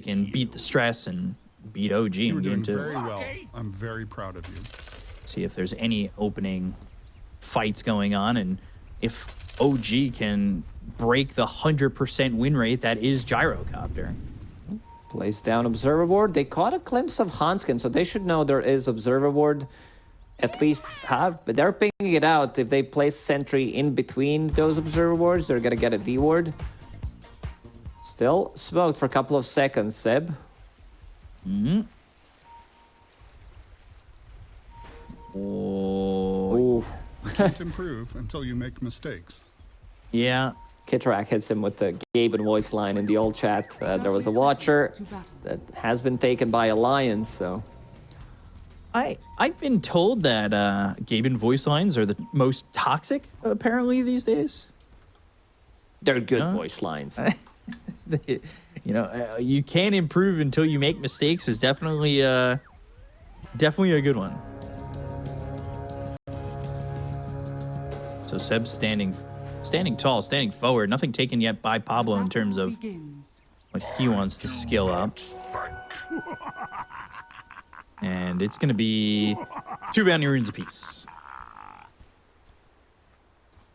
can beat the stress and beat OG You were and get doing into very well. I'm very proud of you. see if there's any opening fights going on, and if OG can break the 100% win rate that is Gyrocopter. Plays down Observer Ward. They caught a glimpse of Hanskin, so they should know there is Observer Ward. At least but they're pinging it out. If they place Sentry in between those Observer Wards, they're gonna get a D Ward. Still smoked for a couple of seconds, Seb. Mm-hmm. Oh. Oof. You can't improve until you make mistakes. Yeah. Kitrak hits him with the Gaben voice line in the old chat. There was a Watcher that has been taken by Alliance, so... I've been told that Gaben voice lines are the most toxic, apparently, these days. They're good voice lines. You know, you can't improve until you make mistakes is definitely definitely a good one. So Seb's standing tall, standing forward. Nothing taken yet by Pablo in terms of what he wants to skill up. And it's going to be 2 bounty runes apiece.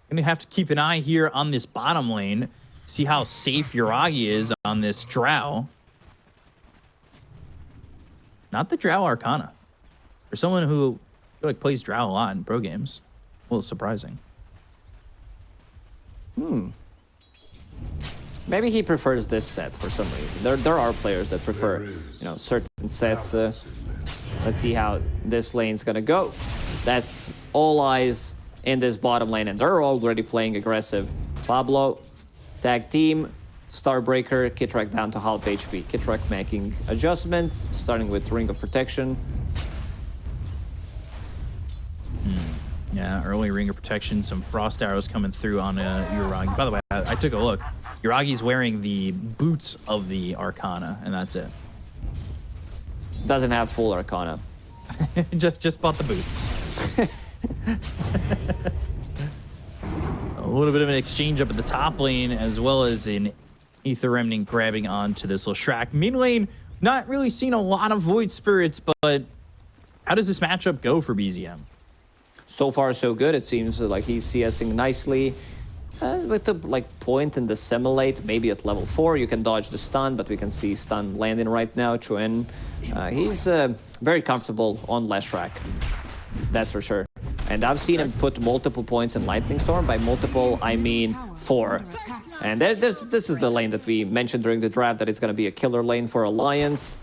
Going to have to keep an eye here on this bottom lane. See how safe Yuragi is on this Drow. Not the Drow Arcana. For someone who I feel like plays Drow a lot in pro games. Well, it's surprising. Maybe he prefers this set for some reason. There are players that prefer, you know, certain sets. Let's see how this lane's gonna go. That's all eyes in this bottom lane, and they're already playing aggressive. Pablo, tag team, Starbreaker, Kitrak down to half HP. Kitrak making adjustments, starting with Ring of Protection. Yeah, early Ring of Protection, some Frost Arrows coming through on Yuragi. By the way, I took a look. Yuragi's wearing the boots of the Arcana, and that's it. Doesn't have full Arcana. just bought the boots. A little bit of an exchange up at the top lane, as well as an Aether Remnant grabbing onto this little Shrek. Mid lane, not really seeing a lot of Void Spirits, but how does this matchup go for BZM? So far, so good. It seems like he's CSing nicely. With the point and dissimulate, maybe at level 4 you can dodge the stun, but we can see stun landing right now. Chuen, he's very comfortable on Leshrac, that's for sure. And I've seen him put multiple points in Lightning Storm. By multiple, I mean 4. And this is the lane that we mentioned during the draft, that it's going to be a killer lane for Alliance.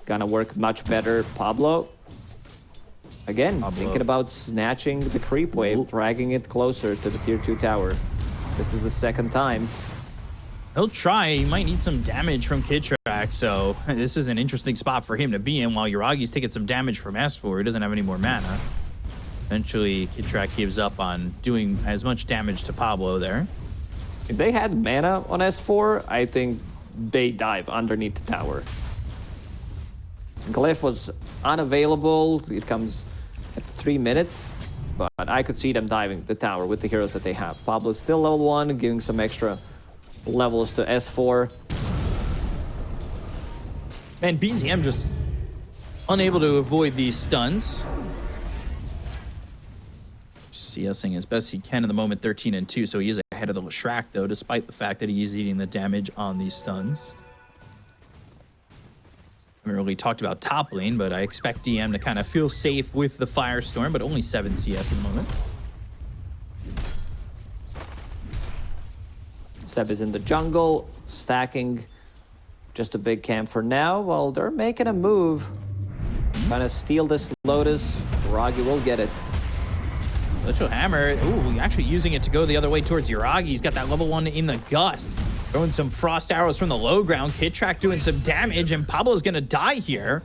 Gonna work much better. Pablo. Again, thinking about snatching the creep wave, dragging it closer to the tier 2 tower. This is the second time. He'll try. He might need some damage from Kitrak, so this is an interesting spot for him to be in while Yuragi's taking some damage from S4. He doesn't have any more mana. Eventually, Kitrak gives up on doing as much damage to Pablo there. If they had mana on S4, I think they dive underneath the tower. Glyph was unavailable. It comes at 3 minutes, but I could see them diving the tower with the heroes that they have. Pablo's still level 1, giving some extra levels to S4. And BZM just unable to avoid these stuns. CSing as best he can in the moment, 13-2, so he is ahead of the Shrek, though, despite the fact that he is eating the damage on these stuns. I haven't really talked about top lane, but I expect DM to kind of feel safe with the Firestorm, but only 7 CS at the moment. Seb is in the jungle, stacking just a big camp for now, while they're making a move. Trying to steal this Lotus. Ragi will get it. Electro Hammer, ooh, actually using it to go the other way towards Yuragi. He's got that level 1 in the Gust. Throwing some Frost Arrows from the low ground. Kitrak doing some damage, and Pablo's gonna die here.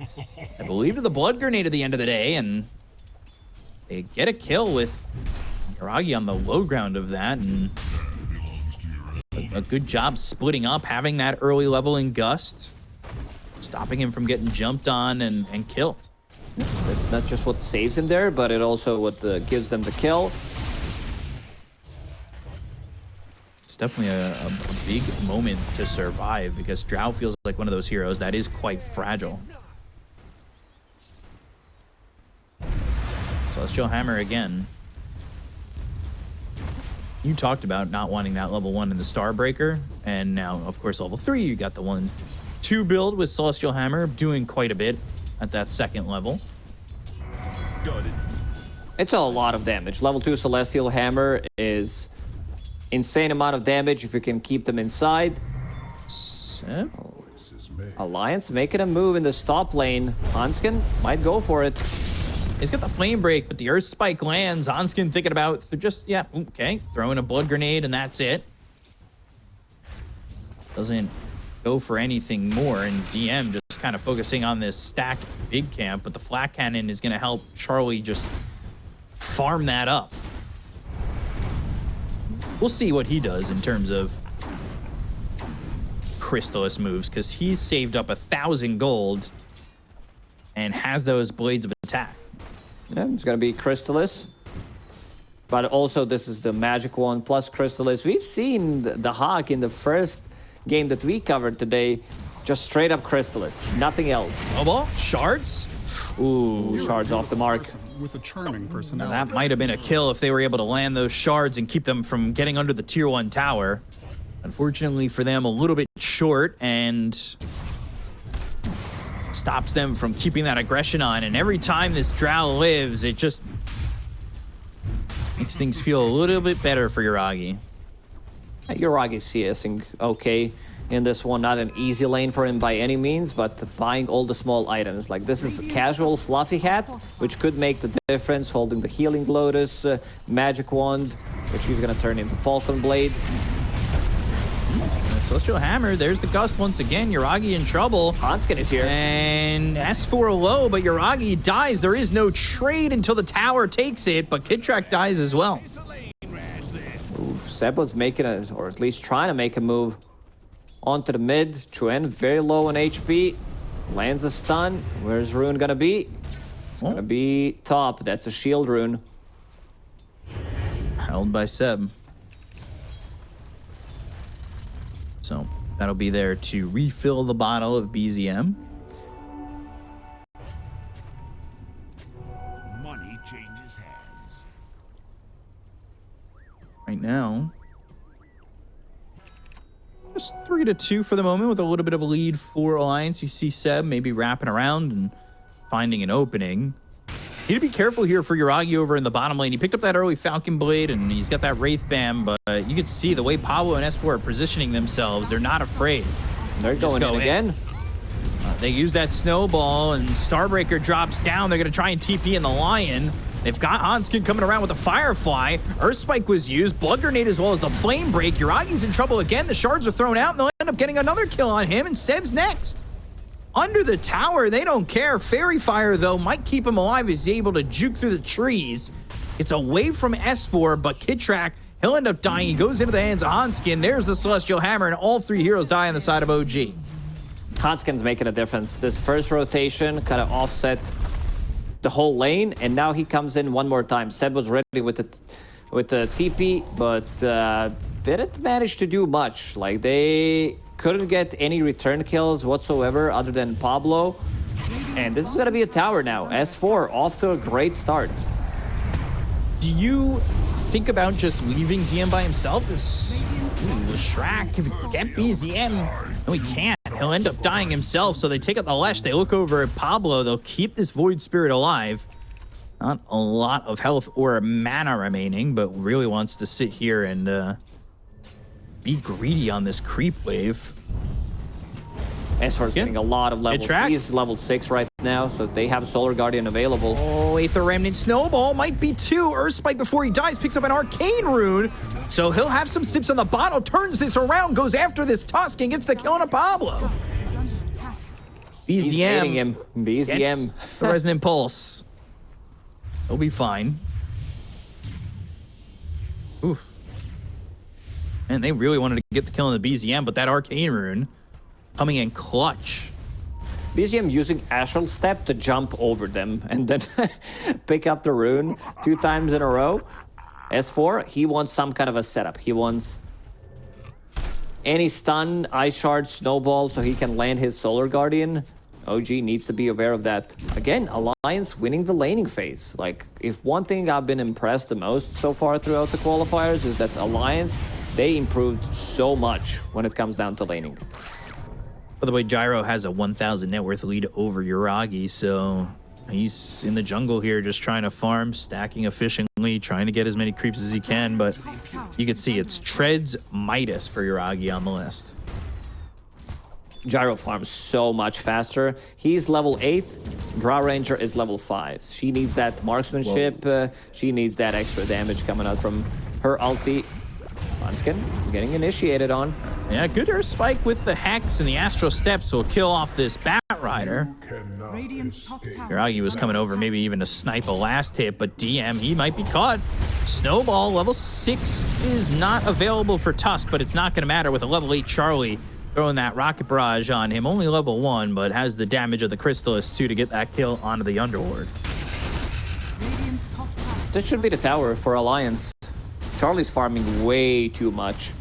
I believe to the Blood Grenade at the end of the day, and they get a kill with Yuragi on the low ground of that, and a good job splitting up, having that early level in Gust, stopping him from getting jumped on and killed. That's not just what saves him there, but it also what gives them the kill. definitely a big moment to survive because Drow feels like one of those heroes that is quite fragile. Celestial Hammer again. You talked about not wanting that level 1 in the Starbreaker, and now, of course, level 3, you got the 1-2 build with Celestial Hammer, doing quite a bit at that second level. Got it. It's a lot of damage. Level 2 Celestial Hammer is insane amount of damage if you can keep them inside. Seb? Alliance making a move in the stop lane. Hanskin might go for it. He's got the Flame Break, but the Earth Spike lands. Hanskin thinking about just, yeah, okay, throwing a Blood Grenade, and that's it. Doesn't go for anything more, and DM just kind of focusing on this stacked big camp, but the Flat Cannon is going to help Charlie just farm that up. We'll see what he does in terms of Crystallis moves, because he's saved up 1,000 gold and has those Blades of Attack. Yeah, it's gonna be Crystallis. But also this is the magic one plus Crystallis. We've seen the Hawk in the first game that we covered today. Just straight up Crystallis, nothing else. Snowball? Shards? Ooh, shards off the mark. With a charming personality. That might have been a kill if they were able to land those shards and keep them from getting under the tier 1 tower. Unfortunately for them, a little bit short, and stops them from keeping that aggression on. And every time this Drow lives, it just makes things feel a little bit better for Yuragi. Yuragi's CSing okay in this one. Not an easy lane for him by any means, but buying all the small items. Like this is casual fluffy hat, which could make the difference. Holding the Healing Lotus, Magic Wand, which he's gonna turn into Falcon Blade. Celestial Hammer, there's the Gust once again. Yuragi in trouble. Hanskin is here. And S4 low, but Yuragi dies. There is no trade until the tower takes it, but Kidtrak dies as well. Oof, Seb was making a, or at least trying to make a move onto the mid. Chuen very low on HP. Lands a stun. Where's Rune gonna be? It's gonna be top. That's a shield rune. Held by Seb. So that'll be there to refill the bottle of BZM. Money changes hands. Right now, just 3-2 for the moment with a little bit of a lead for Alliance. You see Seb maybe wrapping around and finding an opening. Need to be careful here for Yuragi over in the bottom lane. He picked up that early Falcon Blade, and he's got that Wraith Bam, but you can see the way Pablo and S4 are positioning themselves. They're not afraid. They're going in again. They use that Snowball, and Starbreaker drops down. They're going to try and TP in the Lion. They've got Hanskin coming around with the Firefly. Earth Spike was used. Blood Grenade as well as the Flame Break. Yuragi's in trouble again. The shards are thrown out, and they'll end up getting another kill on him, and Seb's next. Under the tower, they don't care. Fairy Fire, though, might keep him alive as he's able to juke through the trees. It's away from S4, but Kidtrak, he'll end up dying. He goes into the hands of Hanskin. There's the Celestial Hammer, and all 3 heroes die on the side of OG. Hanskin's making a difference. This first rotation kind of offset the whole lane, and now he comes in one more time. Seb was ready with the TP, but didn't manage to do much. Like, they couldn't get any return kills whatsoever other than Pablo. And this is going to be a tower now. S4 off to a great start. Do you think about just leaving DM by himself? Shrek, if we get BZM, no, he can't. He'll end up dying himself, so they take out the Lesh. They look over at Pablo. They'll keep this Void Spirit alive. Not a lot of health or mana remaining, but really wants to sit here and be greedy on this creep wave. S4's getting a lot of levels. He's level 6 right now, so they have Solar Guardian available. Oh, Aether Remnant Snowball might be 2. Earth Spike before he dies picks up an Arcane Rune. So he'll have some sips on the bottle, turns this around, goes after this Tusk, and gets the kill on a Pablo. BZM. Him. BZM. The Resonant Pulse. He'll be fine. Oof. And they really wanted to get the kill on the BZM, but that Arcane Rune coming in clutch. BZM using Astral Step to jump over them and then pick up the rune 2 times in a row. S4, he wants some kind of a setup. He wants any stun, Ice Shard, Snowball, so he can land his Solar Guardian. OG needs to be aware of that. Again, Alliance winning the laning phase. Like, if one thing I've been impressed the most so far throughout the qualifiers is that Alliance, they improved so much when it comes down to laning. By the way, Gyro has a 1,000 net worth lead over Yuragi, so he's in the jungle here just trying to farm, stacking efficiently, trying to get as many creeps as he can, but you can see it's Treads Midas for Yuragi on the list. Gyro farms so much faster. He's level 8. Drow Ranger is level 5. She needs that marksmanship. She needs that extra damage coming out from her ulti. Hanskin getting initiated on. Yeah, good Earth Spike with the Hex and the Astral Steps will kill off this Bat Rider. Yuragi was coming over maybe even to snipe a last hit, but DM, he might be caught. Snowball, level 6 is not available for Tusk, but it's not going to matter with a level 8 Charlie throwing that Rocket Barrage on him. Only level 1, but has the damage of the Crystalist too to get that kill onto the Underlord. This should be the tower for Alliance. Charlie's farming way too much.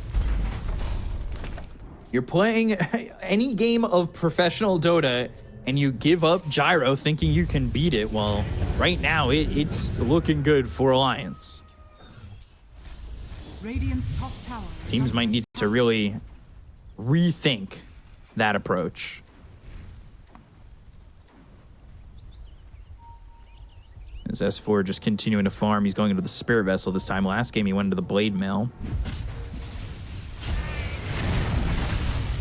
You're playing any game of professional Dota and you give up Gyro thinking you can beat it. Well, right now it's looking good for Alliance. Teams might need to really rethink that approach. As S4 just continuing to farm, he's going into the Spirit Vessel this time. Last game he went into the Blade Mill.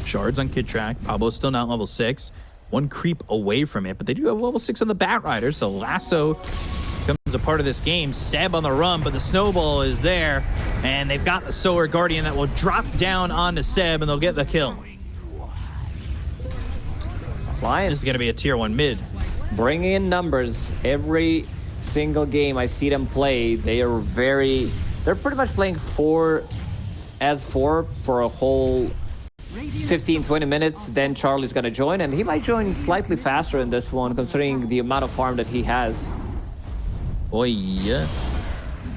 Shards on Kid Track. Pablo's still not level 6. One creep away from it, but they do have level 6 on the Bat Rider, so Lasso becomes a part of this game. Seb on the run, but the Snowball is there, and they've got the Solar Guardian that will drop down onto Seb, and they'll get the kill. Alliance. This is going to be a tier 1 mid. Bringing in numbers every single game I see them play. They're pretty much playing 4 as 4 for a whole 15-20 minutes. Then Charlie's gonna join, and he might join slightly faster in this one considering the amount of farm that he has. Boy, yeah.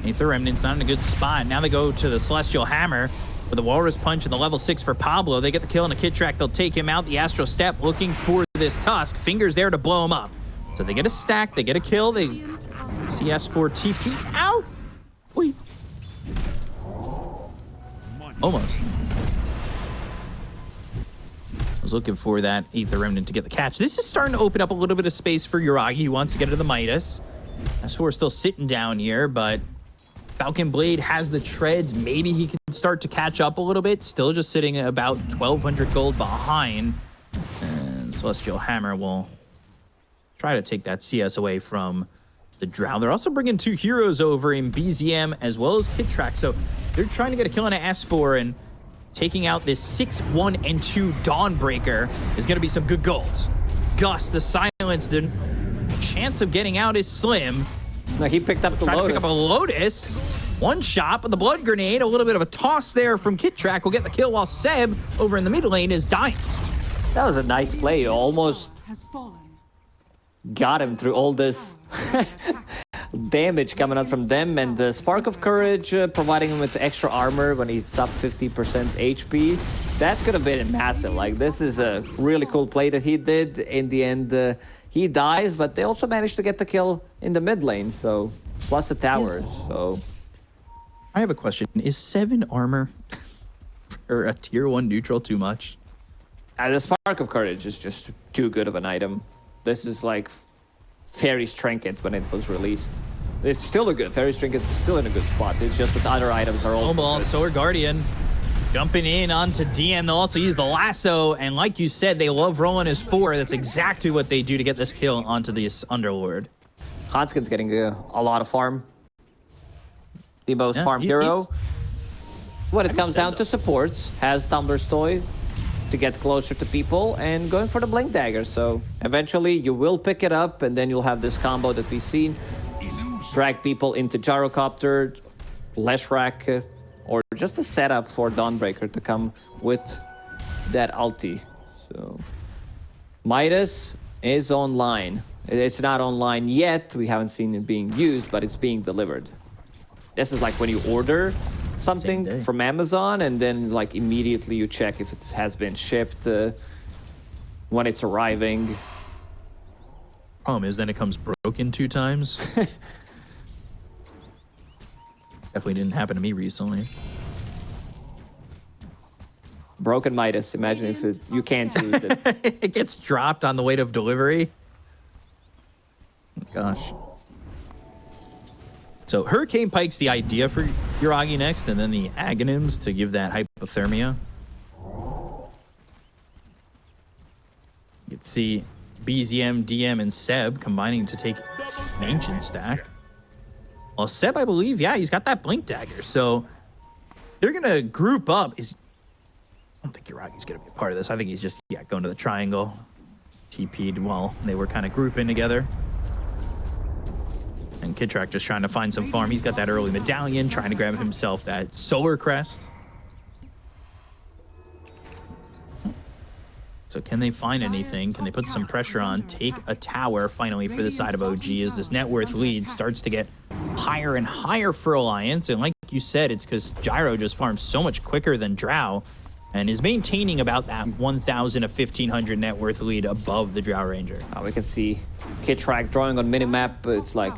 Aether Remnant's not in a good spot. Now they go to the Celestial Hammer with the Walrus Punch and the level 6 for Pablo. They get the kill in a Kid Track. They'll take him out. The Astral Step looking for this Tusk. Fingers there to blow him up. So they get a stack, they get a kill, they CS4 TP out. Wait. Almost. I was looking for that Aether Remnant to get the catch. This is starting to open up a little bit of space for Yuragi. He wants to get to the Midas. S4 is still sitting down here, but Falcon Blade has the treads. Maybe he can start to catch up a little bit. Still just sitting at about 1,200 gold behind. And Celestial Hammer will try to take that CS away from the Drow. They're also bringing 2 heroes over in BZM as well as Kid Track. So they're trying to get a kill on an S4, and taking out this 6, 1, and 2 Dawnbreaker is going to be some good gold. Gus, the silence, the chance of getting out is slim. No, he picked up the Trying Lotus. to pick up a Lotus. One shot, but the Blood Grenade, a little bit of a toss there from Kid Track will get the kill while Seb over in the mid lane is dying. That was a nice play. Almost got him through all this damage coming out from them, and the Spark of Courage providing him with extra armor when he's up 50% HP. That could have been massive. Like, this is a really cool play that he did. In the end, he dies, but they also managed to get the kill in the mid lane, so plus a tower. So I have a question. Is 7 armor for a tier 1 neutral too much? The Spark of Courage is just too good of an item. This is like Fairy's Trinket when it was released. It's still a good, Fairy's Trinket is still in a good spot. It's just that other items are also Snowball, good. Solar Guardian jumping in onto DM. They'll also use the lasso, and like you said, they love rolling his 4. That's exactly what they do to get this kill onto this Underlord. Hanskin's getting a lot of farm. The most farm hero. When it comes down to supports, has Tumbler's Toy to get closer to people, and going for the Blink Dagger. So eventually you will pick it up, and then you'll have this combo that we've seen. Drag people into Gyrocopter, Leshrac, or just a setup for Dawnbreaker to come with that ulti. So Midas is online. It's not online yet. We haven't seen it being used, but it's being delivered. This is like when you order something day. from Amazon, and then like immediately you check if it has been shipped when it's arriving. Problem is, then it comes broken 2 times. Definitely didn't happen to me recently. Broken Midas. Imagine if you can't use it. It gets dropped on the way to delivery. Gosh. So Hurricane Pike's the idea for Yuragi next, and then the Aghanims to give that hypothermia. You can see BZM, DM, and Seb combining to take an Ancient stack. Well, Seb, I believe, yeah, he's got that Blink Dagger. So they're going to group up. I don't think Yuragi's going to be a part of this. I think he's just, going to the triangle. TP'd while they were kind of grouping together. And Kidtrack just trying to find some farm. He's got that early medallion, trying to grab himself that Solar Crest. So can they find anything? Can they put some pressure on? Take a tower finally for the side of OG as this net worth lead starts to get higher and higher for Alliance. And like you said, it's because Gyro just farms so much quicker than Drow and is maintaining about that 1,000 to 1,500 net worth lead above the Drow Ranger. We can see Kidtrack drawing on minimap, but it's like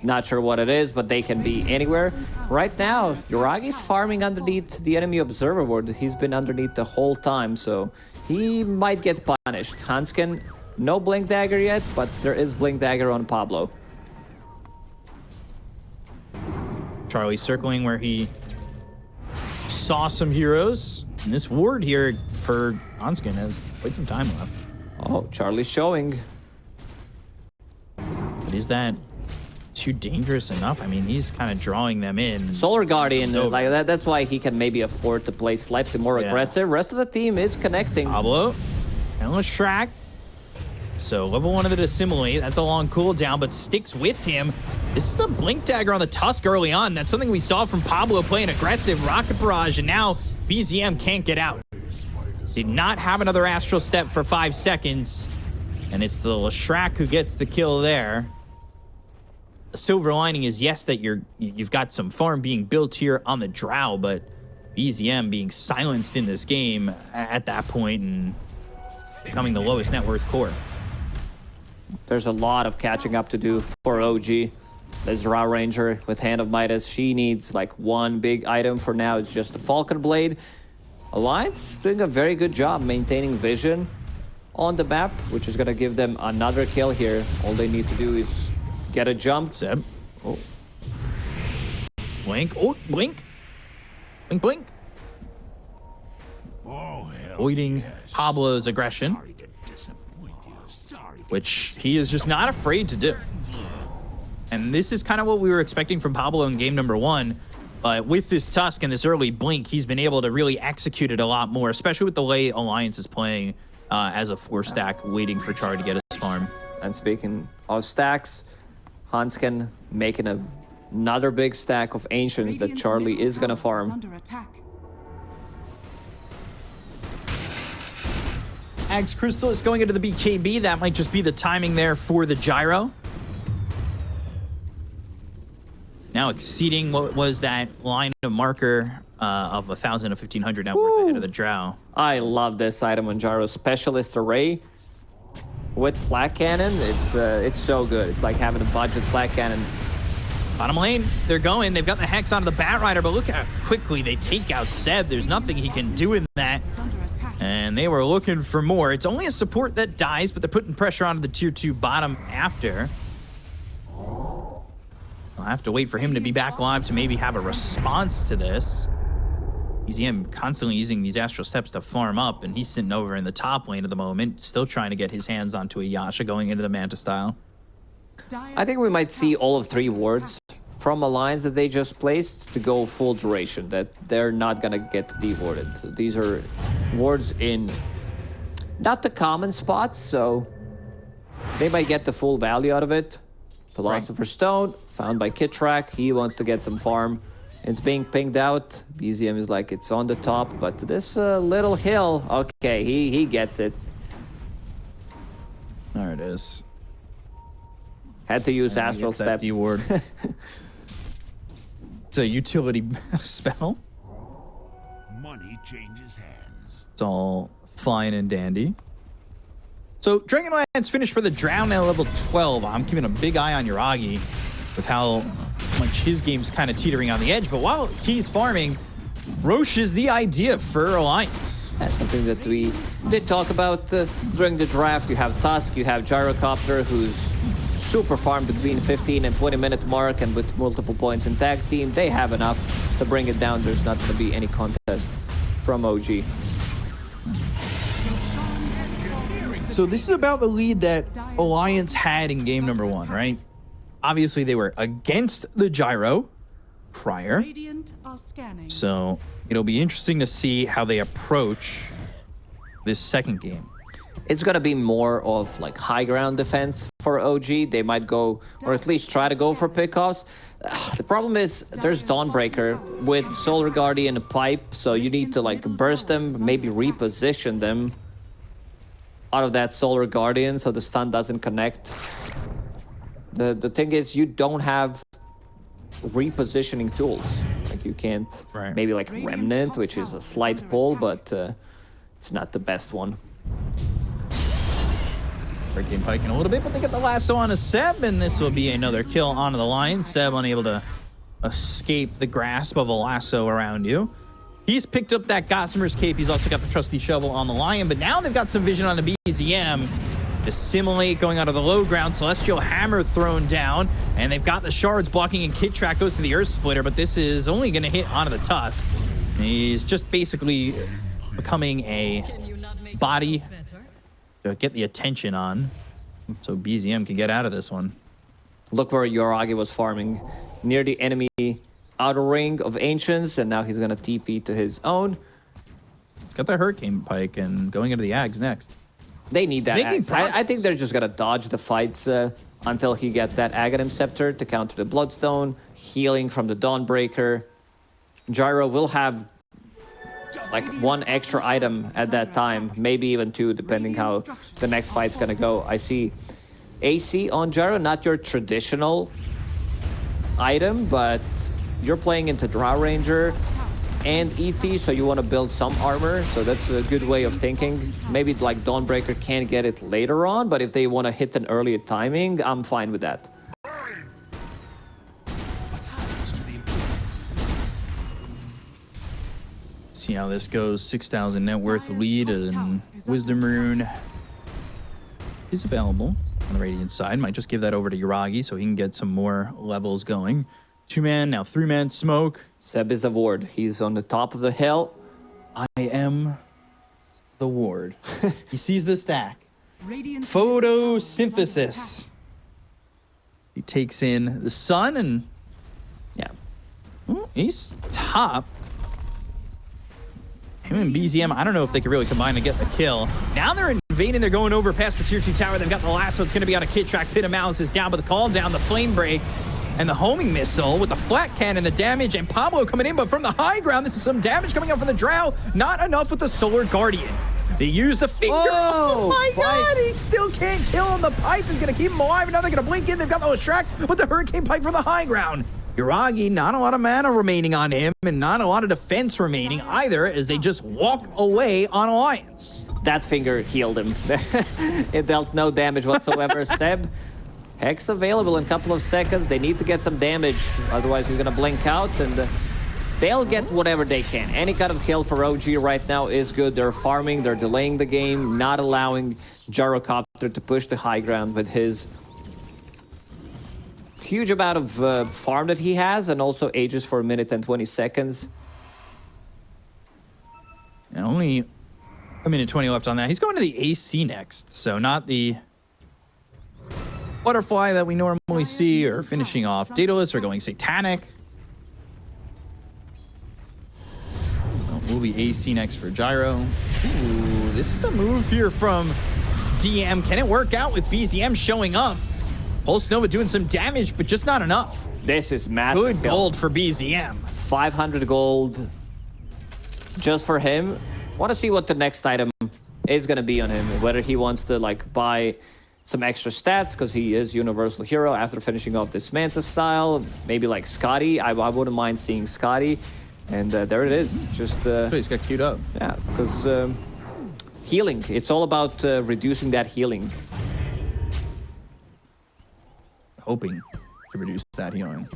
not sure what it is, but they can be anywhere. Right now, Yuragi's farming underneath the enemy observer ward. He's been underneath the whole time, so he might get punished. Hanskin, no Blink Dagger yet, but there is Blink Dagger on Pablo. Charlie circling where he saw some heroes. And this ward here for Hanskin has quite some time left. Oh, Charlie's showing. But is that too dangerous enough? I mean, he's kind of drawing them in. Solar Guardian, like that's why he can maybe afford to play slightly more aggressive. Rest of the team is connecting. Pablo, Endless Track. So level 1 of the Dissimilate, that's a long cooldown, but sticks with him. This is a Blink Dagger on the Tusk early on. That's something we saw from Pablo playing aggressive Rocket Barrage, and now BZM can't get out. Did not have another Astral Step for 5 seconds, and it's the Leshrac who gets the kill there. The silver lining is, yes, that you've got some farm being built here on the Drow, but BZM being silenced in this game at that point and becoming the lowest net worth core. There's a lot of catching up to do for OG. There's Drow Ranger with Hand of Midas. She needs like one big item for now. It's just the Falcon Blade. Alliance doing a very good job maintaining vision on the map, which is going to give them another kill here. All they need to do is get a jump. Seb. Oh. Blink. Oh, blink. Blink, blink. Oh, hell Avoiding yes. Pablo's aggression, Sorry to disappoint you. Sorry to which he is just not afraid to do. And this is kind of what we were expecting from Pablo in game number 1. But with this Tusk and this early blink, he's been able to really execute it a lot more, especially with the way Alliance is playing as a 4-stack, waiting for Char to get his farm. And speaking of stacks, Hanskin making another big stack of Ancients that Charlie is going to farm. Axe Crystal is going into the BKB. That might just be the timing there for the Gyro. Now exceeding what was that line of marker of 1,000 to 1,500 net worth ahead of the Drow. I love this item on Gyro. Specialist Array with Flat Cannon. It's so good. It's like having a budget Flat Cannon. Bottom lane, they're going. They've got the Hex onto the Bat Rider, but look how quickly they take out Seb. There's nothing he can do in that. And they were looking for more. It's only a support that dies, but they're putting pressure onto the tier 2 bottom after. I'll have to wait for him to be back live to maybe have a response to this. BZM constantly using these Astral Steps to farm up, and he's sitting over in the top lane at the moment, still trying to get his hands onto a Yasha going into the Manta style. I think we might see all of 3 wards from Alliance that they just placed to go full duration, that they're not gonna get dewarded. These are wards in not the common spots, so they might get the full value out of it. Philosopher's Stone, found by Kidtrack. He wants to get some farm. It's being pinged out. BZM is like, it's on the top, but this little hill, okay, he gets it. There it is. Had to use And he Astral gets that Step. D-ward. It's a utility spell. Money changes hands. It's all fine and dandy. So Dragonlance finished for the Drown at level 12. I'm keeping a big eye on Yuragi with how much his game's kind of teetering on the edge. But while he's farming, Roche is the idea for Alliance. That's something that we did talk about during the draft. You have Tusk, you have Gyrocopter, who's super farmed between 15 and 20-minute mark, and with multiple points in tag team, they have enough to bring it down. There's not going to be any contest from OG. So this is about the lead that Alliance had in game number 1, right? Obviously, they were against the Gyro prior. So it'll be interesting to see how they approach this second game. It's going to be more of like high ground defense for OG. They might go, or at least try to go for pickoffs. The problem is there's Dawnbreaker with Solar Guardian Pipe, so you need to like burst them, maybe reposition them out of that Solar Guardian so the stun doesn't connect. The thing is, you don't have repositioning tools. Like you can't, maybe like Remnant, which is a slight pull, but it's not the best one. Breaking Pike in a little bit, but they get the lasso on a Seb, and this will be another kill onto the line. Seb unable to escape the grasp of a lasso around you. He's picked up that Gossamer's Cape. He's also got the trusty shovel on the Lion, but now they've got some vision on the BZM. Assimilate going out of the low ground. Celestial Hammer thrown down, and they've got the shards blocking, and Kid Track goes to the Earth Splitter, but this is only going to hit onto the Tusk. He's just basically becoming a body to get the attention on, so BZM can get out of this one. Look where Yuragi was farming, near the enemy outer ring of Ancients, and now he's going to TP to his own. He's got the Hurricane Pike and going into the Ags next. They need that Ags. I think they're just going to dodge the fights until he gets that Aghanim Scepter to counter the Bloodstone, healing from the Dawnbreaker. Gyro will have like one extra item at that time, maybe even two, depending how the next fight's gonna go. I see AC on Gyro, not your traditional item, but you're playing into Drow Ranger and ET, so you want to build some armor, so that's a good way of thinking. Maybe like Dawnbreaker can get it later on, but if they want to hit an earlier timing, I'm fine with that. See how this goes. 6,000 net worth lead, and Wisdom Rune is available on the Radiant side. Might just give that over to Yuragi so he can get some more levels going. 2-man, now 3-man smoke. Seb is the ward. He's on the top of the hill. I am the ward. He sees the stack. Photosynthesis. He takes in the sun, and yeah, he's top. Him and BZM, I don't know if they could really combine to get the kill. Now they're invading. They're going over past the tier 2 tower. They've got the lasso. It's going to be on a Kid Track. Pit of Malice is down, but the call down, the flame break, and the homing missile with the flat cannon, the damage, and Pablo coming in, but from the high ground, this is some damage coming up from the Drow. Not enough with the Solar Guardian. They use the finger. Oh my God, he still can't kill him. The pipe is going to keep him alive, and now they're going to blink in. They've got the Leshrac, but the Hurricane Pike from the high ground. Yuragi, not a lot of mana remaining on him, and not a lot of defense remaining either, as they just walk away on Alliance. That finger healed him. It dealt no damage whatsoever. Seb, Hex available in a couple of seconds. They need to get some damage, otherwise he's gonna blink out, and they'll get whatever they can. Any kind of kill for OG right now is good. They're farming, they're delaying the game, not allowing Gyrocopter to push the high ground with his huge amount of farm that he has, and also ages for 1 minute and 20 seconds. And only 1 minute 20 left on that. He's going to the AC next, so not the butterfly that we normally see, or finishing off Daedalus, or going Satanic. Well, we'll be AC next for Gyro. Ooh, this is a move here from DM. Can it work out with BZM showing up? Pulse Nova doing some damage, but just not enough. This is massive. Good gold for BZM. 500 gold just for him. Want to see what the next item is going to be on him. Whether he wants to like buy some extra stats because he is Universal Hero after finishing off this Manta style. Maybe like Scotty. I wouldn't mind seeing Scotty. And there it is. Just He's got queued up. yeah, because healing. It's all about reducing that healing. Hoping to reduce that healing.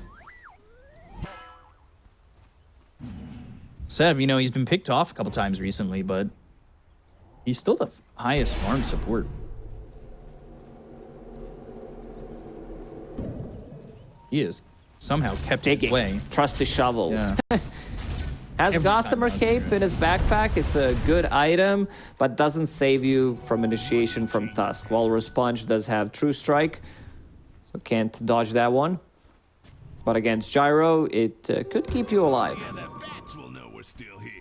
Seb, you know, he's been picked off a couple times recently, but he's still the highest farm support. He has somehow kept his way. Trust the shovel. Yeah. Has Every Gossamer time Cape in his backpack. It's a good item, but doesn't save you from initiation from Tusk. Walrus Punch does have True Strike, so can't dodge that one. But against Gyro, it could keep you alive. Yeah, the bats will know we're still here.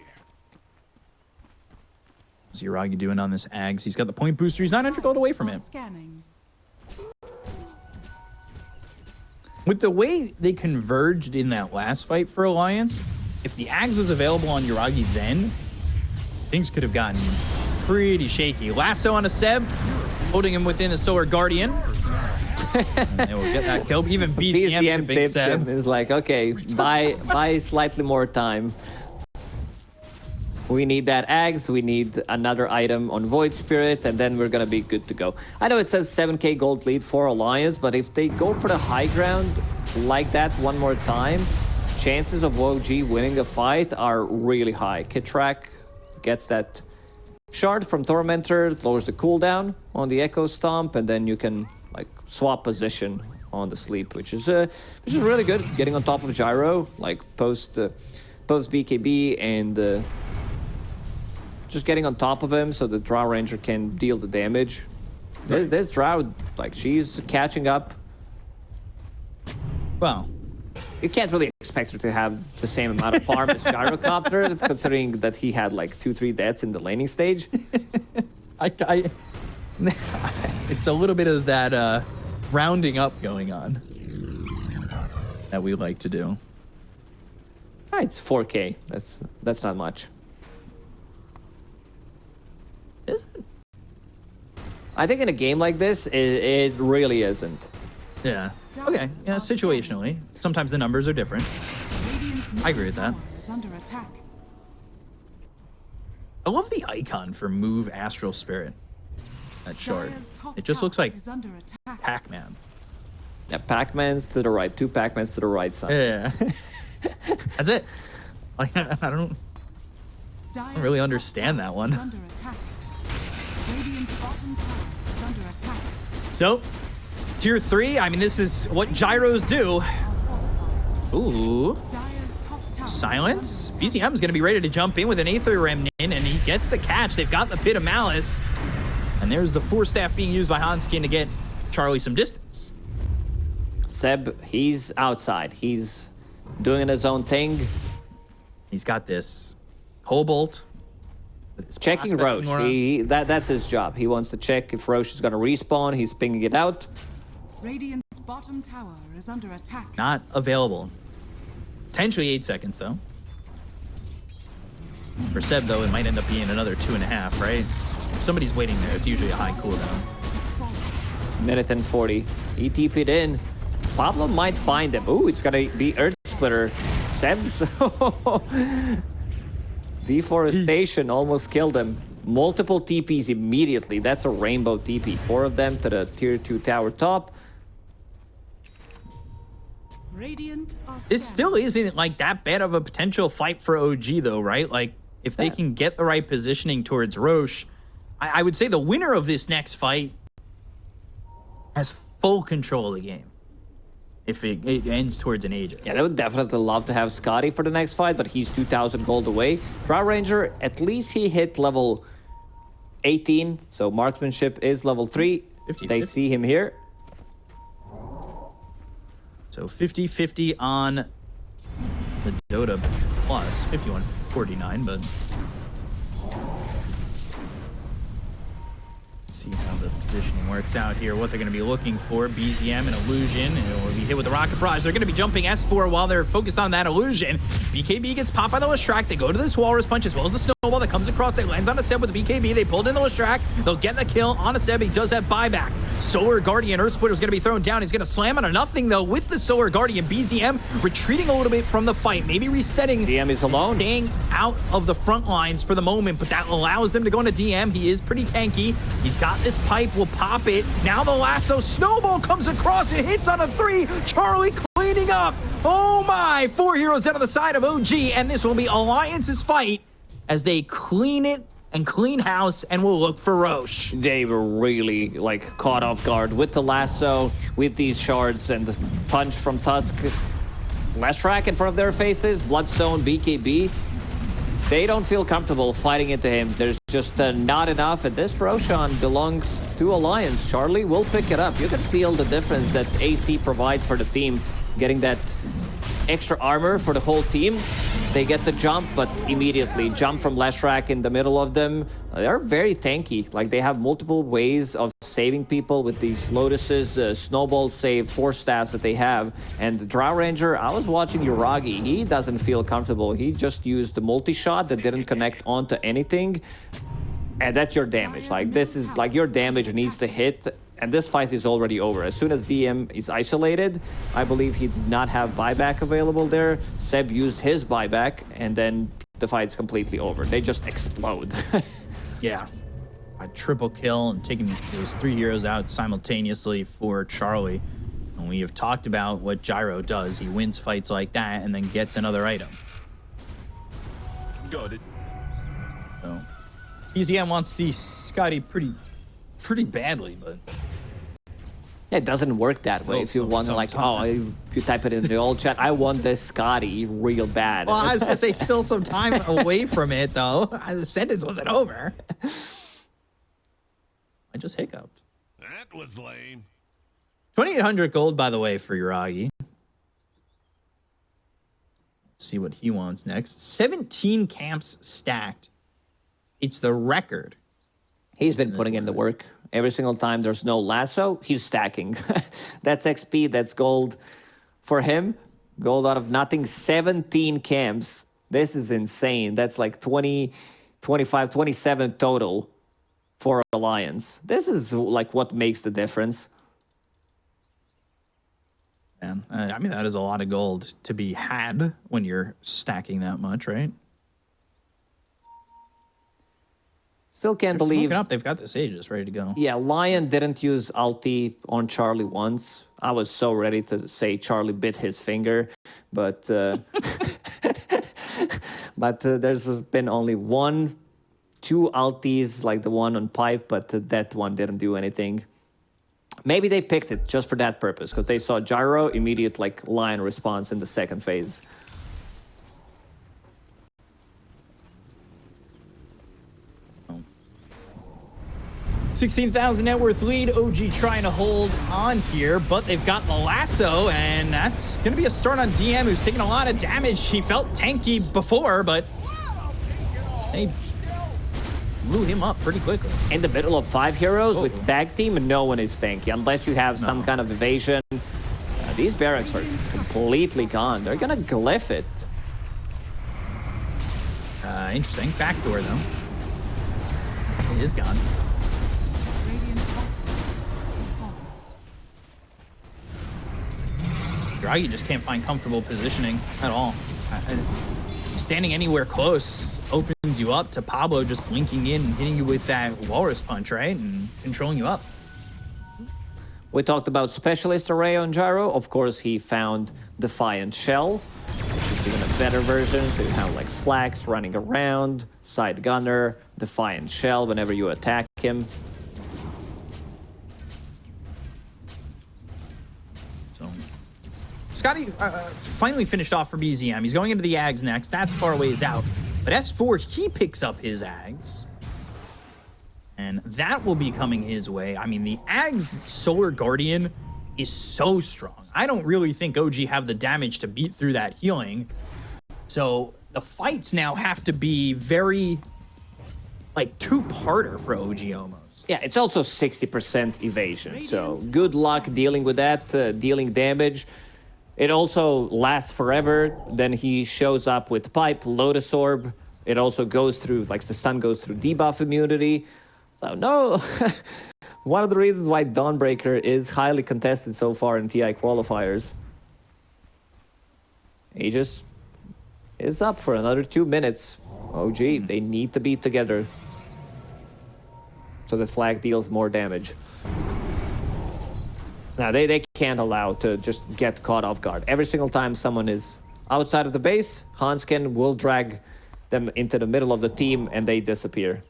What's Yuragi doing on this Ags? He's got the point booster. He's 900 gold away from it. Scanning. With the way they converged in that last fight for Alliance, if the Ags was available on Yuragi then, things could have gotten pretty shaky. Lasso on a Seb, holding him within the Solar Guardian. And they will get that kill. Even BCM to Big tips Seb. him. Is like, okay, buy slightly more time. We need that Ags, we need another item on Void Spirit, and then we're gonna be good to go. I know it says 7k gold lead for Alliance, but if they go for the high ground like that one more time, chances of OG winning the fight are really high. Kitrak gets that shard from Tormentor, lowers the cooldown on the Echo Stomp, and then you can like swap position on the sleep, which is really good. Getting on top of Gyro, like post BKB and just getting on top of him so the Drow Ranger can deal the damage. This Drow, like, she's catching up. Well, You can't really expect her to have the same amount of farm as Gyrocopter, considering that he had like 2-3 deaths in the laning stage. It's a little bit of that rounding up going on that we like to do. Ah, it's 4K. That's not much. Is it? I think in a game like this, it really isn't. Yeah. Okay. Yeah, situationally. Sometimes the numbers are different. I agree with that. Is under attack. I love the icon for Move Astral Spirit. That shard. It just looks like is under attack. Pac-Man. Yeah, Pac-Man's to the right, 2 Pac-Mans to the right side. Yeah. That's it. Like, I don't really understand that one. Is under attack. Radiant's bottom tower is under attack. So, tier 3, I mean, this is what gyros do. Are fortified. Ooh. Dire's top tower Silence. is under attack. BCM is going to be ready to jump in with an Aether Remnant, and he gets the catch. They've got the Pit of Malice. And there's the Force Staff being used by Hanskin to get Charlie some distance. Seb, he's outside. He's doing his own thing. He's got this Cobalt. with his Checking prospecting Roche. aura. That's his job. He wants to check if Roche is going to respawn. He's pinging it out. Radiant's bottom tower is under attack. Not available. Potentially 8 seconds, though. For Seb, though, it might end up being another 2.5, right? If somebody's waiting there, it's usually a high cooldown. Is falling. Minute and 40. He TP'd in. Pablo might find him. Ooh, it's gonna be Earth Splitter. Seb's Deforestation almost killed him. Multiple TPs immediately. That's a rainbow TP. 4 of them to the tier 2 tower top. Radiant are This still scanning. isn't like that bad of a potential fight for OG, though, right? Like, if they can get the right positioning towards Roche, I would say the winner of this next fight has full control of the game. If it ends towards an Aegis. Yeah, they would definitely love to have Scotty for the next fight, but he's 2,000 gold away. Drow Ranger, at least he hit level 18, so marksmanship is level 3. 50, They 50. see him here. So 50-50 on the Dota plus 51-49, but see how the positioning works out here, what they're going to be looking for. BZM and Illusion, and it will be hit with the Rocket Barrage. They're going to be jumping S4 while they're focused on that Illusion. BKB gets popped by the Leshrac. They go to this Walrus Punch as well as the Snowball that comes across. They lands on a Seb with the BKB. They pulled in the Leshrac. They'll get the kill on a Seb. He does have buyback. Solar Guardian, Earth Splitter's going to be thrown down. He's going to slam on a nothing, though, with the Solar Guardian. BZM retreating a little bit from the fight, maybe resetting. DM is alone. Staying out of the front lines for the moment, but that allows them to go into DM. He is pretty tanky. He's got this pipe, will pop it. Now the lasso Snowball comes across and hits on a 3. Charlie cleaning up. Oh my, 4 heroes down on the side of OG, and this will be Alliance's fight as they clean it and clean house and will look for Roche. They were really like caught off guard with the lasso, with these shards and the punch from Tusk. Leshrac in front of their faces, Bloodstone, BKB. They don't feel comfortable fighting into him. There's just not enough, and this Roshan belongs to Alliance. Charlie will pick it up. You can feel the difference that AC provides for the team, getting that extra armor for the whole team. They get the jump, but immediately jump from Leshrac in the middle of them. They're very tanky. Like, they have multiple ways of saving people with these Lotuses, Snowball save, 4 staffs that they have. And the Drow Ranger, I was watching Yuragi. He doesn't feel comfortable. He just used the multi-shot that didn't connect onto anything. And that's your damage. Like, this is like your damage needs to hit. And this fight is already over. As soon as DM is isolated, I believe he did not have buyback available there. Seb used his buyback, and then the fight's completely over. They just explode. Yeah. A triple kill and taking those 3 heroes out simultaneously for Charlie. And we have talked about what Gyro does. He wins fights like that and then gets another item. Got it. So, BZM wants the Scotty pretty badly, but It doesn't work that Still way. If you want, some like, time. you type it in the old chat, I want this Scotty real bad. well, I was gonna say still some time away from it though. The sentence wasn't over. I just hiccuped. That was lame. 2,800 gold, by the way, for Yuragi. Let's see what he wants next. 17 camps stacked. It's the record. He's been putting in the work. Every single time there's no lasso, he's stacking. That's XP, that's gold. For him, gold out of nothing, 17 camps. This is insane. That's like 20, 25, 27 total for Alliance. This is like what makes the difference. Man, I mean, that is a lot of gold to be had when you're stacking that much, right? Still can't They're believe... smoking up. They've got the Sages ready to go. Yeah, Lion didn't use ulti on Charlie once. I was so ready to say Charlie bit his finger, but there's been only 1, 2 ultis, like the one on Pipe, but that one didn't do anything. Maybe they picked it just for that purpose, because they saw Gyro, immediate like Lion response in the second phase. 16,000 net worth lead. OG trying to hold on here, but they've got the lasso, and that's going to be a start on DM, who's taking a lot of damage. He felt tanky before, but they blew him up pretty quickly. In the middle of 5 heroes with tag team, no one is tanky unless you have some kind of evasion. These barracks are completely gone. They're gonna glyph it. Interesting. Backdoor, though. It is gone. Radiant's bottom is falling. Draghi just can't find comfortable positioning at all. Standing anywhere close opens you up to Pablo just blinking in and hitting you with that walrus punch, right? And controlling you up. We talked about Specialist Array on Gyro. Of course, he found Defiant Shell, which is even a better version. So you have like Flax running around, Side Gunner, Defiant Shell whenever you attack him. So Scotty finally finished off for BZM. He's going into the Ags next. That's far ways out. But S4, he picks up his Ags. And that will be coming his way. I mean, the Ags Solar Guardian is so strong. I don't really think OG have the damage to beat through that healing. So the fights now have to be very, like, two-parter for OG almost. Yeah, it's also 60% evasion, so good luck dealing with that, dealing damage. It also lasts forever. Then he shows up with Pipe, Lotus Orb. It also goes through, like the stun goes through debuff immunity. So no, one of the reasons why Dawnbreaker is highly contested so far in TI qualifiers. Aegis is up for another 2 minutes. OG, they need to be together so the flag deals more damage. Now, they can't allow to just get caught off guard. Every single time someone is outside of the base, Hansken will drag them into the middle of the team and they disappear.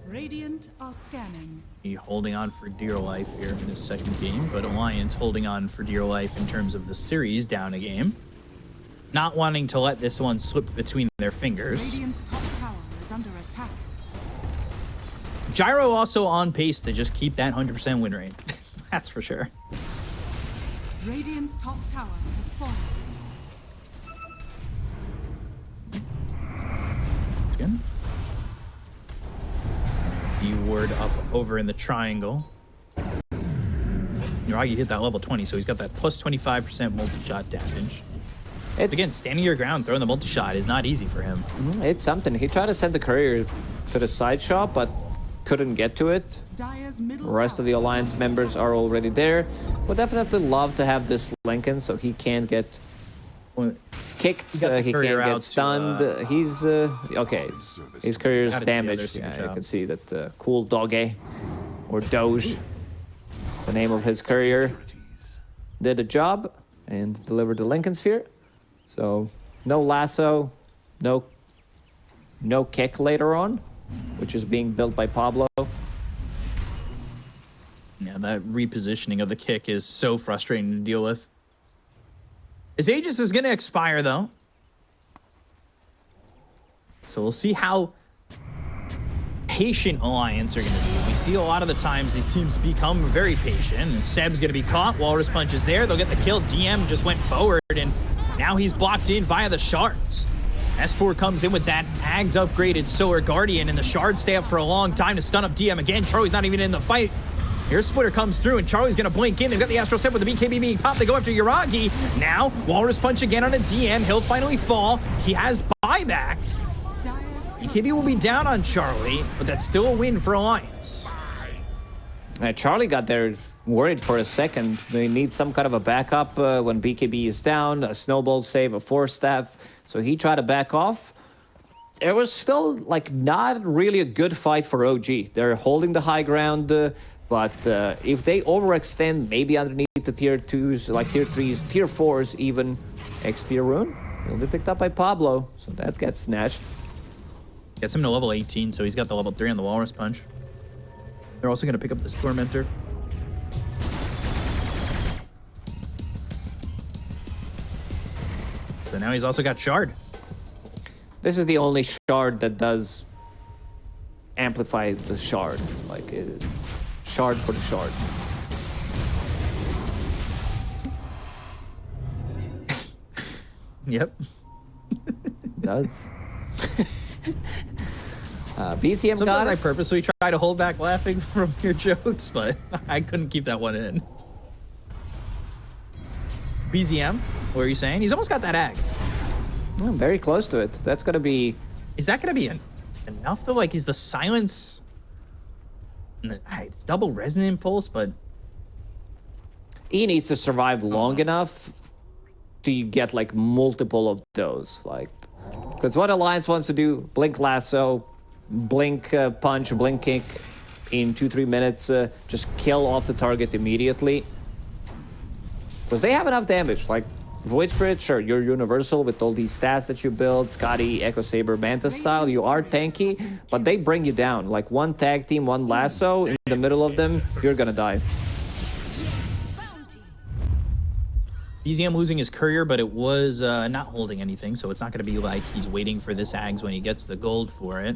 Radiant are scanning. He holding on for dear life here in his second game, but Alliance holding on for dear life in terms of the series down a game. Not wanting to let this one slip between their fingers. Radiant's top tower is under attack. Gyro also on pace to just keep that 100% win rate. That's for sure. Radiant's top tower has fallen. That's good. D-ward up over in the triangle. Niragi hit that level 20, so he's got that plus 25% multi-shot damage. Again, standing your ground, throwing the multi-shot is not easy for him. It's something. He tried to send the courier to the side shop, but couldn't get to it. Dire's The middle rest of the tower Alliance is under members attack. are already there. Would definitely love to have this Lincoln so he can't get kicked, got the he courier can't out get stunned. He's, okay. His courier's Gotta do the other damaged. Yeah, you can see that Cool Doggy, or Doge, the name of his courier, did a job and delivered the Lincoln Sphere. So, no lasso, no kick later on, which is being built by Pablo. Yeah, that repositioning of the kick is so frustrating to deal with. His Aegis is going to expire, though. So we'll see how patient Alliance are going to be. We see a lot of the times these teams become very patient. And Seb's going to be caught. Walrus Punch is there. They'll get the kill. DM just went forward, and now he's blocked in via the shards. S4 comes in with that Ags upgraded Solar Guardian, and the shards stay up for a long time to stun up DM again. Charlie's not even in the fight. Here's Splitter comes through, and Charlie's going to blink in. They've got the Astral Step with the BKB being popped. They go after Yuragi. Now, Walrus Punch again on a DM. He'll finally fall. He has buyback. Dire's BKB will be down on Charlie, but that's still a win for Alliance. Charlie got there worried for a second. They need some kind of a backup when BKB is down, a snowball save, a force staff. So he tried to back off. There was still, like, not really a good fight for OG. They're holding the high ground, but if they overextend, maybe underneath the tier 2s, like tier 3s, tier 4s even, XP Rune will be picked up by Pablo. So that gets snatched. Gets him to level 18, so he's got the level 3 on the Walrus Punch. They're also going to pick up this Tormentor. So now he's also got Shard. This is the only shard that does amplify the shard. Like, shard for the shards. Yep. Does. BCM Sometimes got I it. purposely try to hold back laughing from your jokes, but I couldn't keep that one in. BZM, what are you saying? He's almost got that axe. Oh, very close to it. That's gonna be. Is that going to be enough, though? Like, is the silence... It's double resonant pulse, but... He needs to survive long enough to get, like, multiple of those. Like, because what Alliance wants to do, blink lasso, blink punch, blink kick in 2-3 minutes, just kill off the target immediately. Because they have enough damage. Like, Void Spirit, sure, you're universal with all these stats that you build, Scotty, Echo Saber, Manta style, you are tanky, but they bring you down. Like, one tag team, one lasso, in the middle of them, you're gonna die. BZM losing his courier, but it was not holding anything, so it's not going to be like he's waiting for this Ags when he gets the gold for it.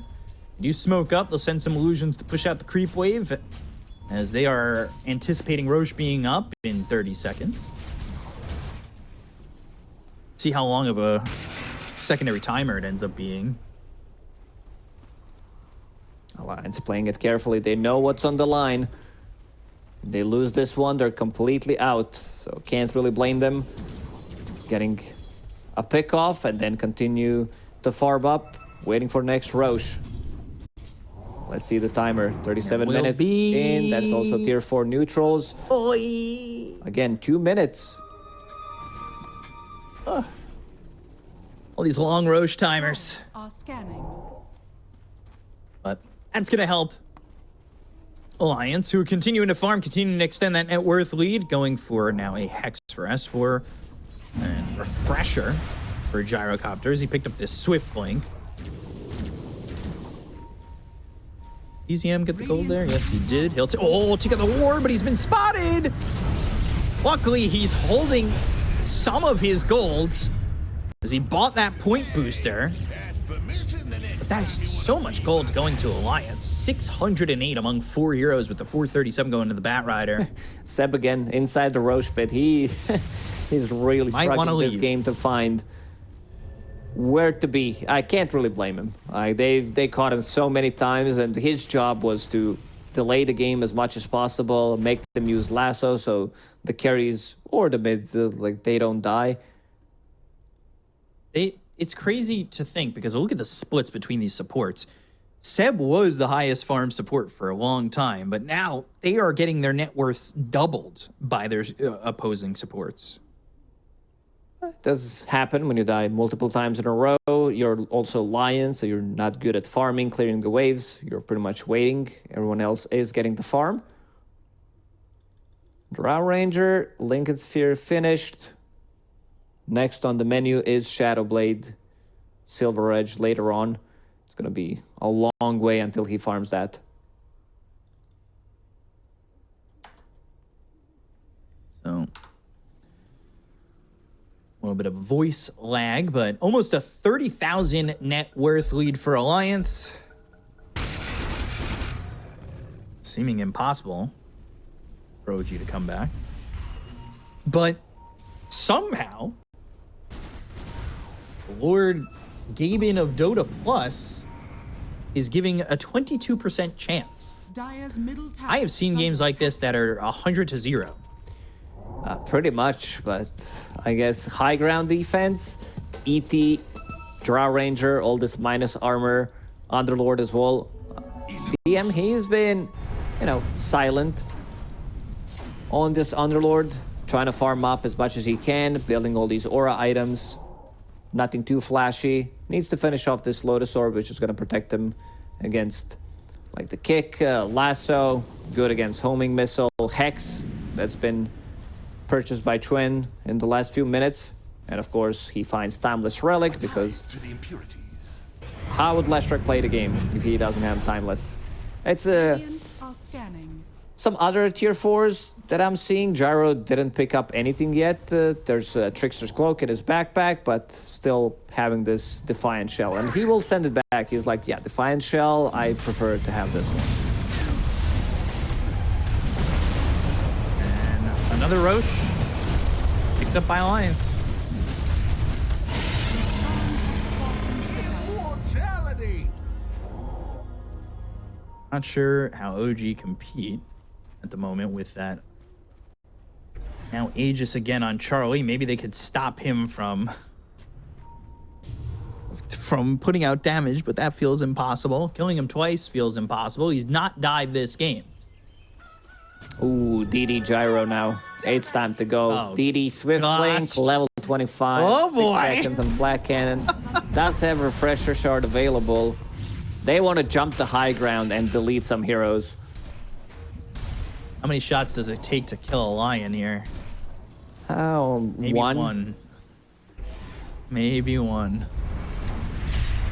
They do smoke up. They'll send some illusions to push out the creep wave, as they are anticipating Roche being up in 30 seconds. See how long of a secondary timer it ends up being. Alliance playing it carefully. They know what's on the line. They lose this one, they're completely out. So can't really blame them. Getting a pick off and then continue to farm up, waiting for next Roche. Let's see the timer. 37 minutes in. That's also tier 4 neutrals. Oi. Again, 2 minutes. All these long Roche timers. Are scanning. But that's going to help Alliance, who are continuing to farm, continuing to extend that net worth lead, going for now a Hex for S4 and Refresher for Gyrocopters. He picked up this Swift Blink. BZM get the gold there? Yes, he did. He'll take out the ward, but he's been spotted! Luckily, he's holding some of his gold as he bought that point booster. But that is so much gold going to Alliance. 608 among 4 heroes with the 437 going to the Bat Rider. Seb again inside the Roche pit. He's really struggling this game to find where to be. I can't really blame him. They caught him so many times, and his job was to delay the game as much as possible, make them use lasso so the carries or the mid they don't die. It's crazy to think because look at the splits between these supports. Seb was the highest farm support for a long time, but now they are getting their net worths doubled by their opposing supports. It does happen when you die multiple times in a row. You're also Lion, so you're not good at farming, clearing the waves. You're pretty much waiting. Everyone else is getting the farm. Drow Ranger, Lincoln Sphere finished. Next on the menu is Shadowblade, Silver Edge later on. It's going to be a long way until he farms that. So, a little bit of voice lag, but almost a 30,000 net worth lead for Alliance. Seeming impossible for OG to come back. But somehow, Lord Gaben of Dota Plus is giving a 22% chance. Dire's middle tower I have seen games like this that are 100-0. Pretty much, but I guess high ground defense, ET, Drow Ranger, all this minus armor, Underlord as well. DM, he's been, silent on this Underlord, trying to farm up as much as he can, building all these aura items. Nothing too flashy. Needs to finish off this Lotus Orb, which is going to protect him against the kick, lasso, good against homing missile, Hex, that's been purchased by Twin in the last few minutes. And of course, he finds Timeless Relic because how would Leshrac play the game if he doesn't have Timeless? It's some other tier 4s that I'm seeing. Gyro didn't pick up anything yet. There's a Trickster's Cloak in his backpack, but still having this Defiant Shell. And he will send it back. He's like, yeah, Defiant Shell, I prefer to have this one. And another Roche picked up by Alliance. Not sure how OG compete at the moment with that. Now Aegis again on Charlie. Maybe they could stop him from putting out damage, but that feels impossible. Killing him twice feels impossible. He's not died this game. Ooh, DD Gyro now. It's time to go. Oh, DD Swift Blink, level 25. Oh, boy. 6 seconds on Flat Cannon. Does have Refresher Shard available. They want to jump the high ground and delete some heroes. How many shots does it take to kill a lion here? Oh, Maybe one. Maybe one.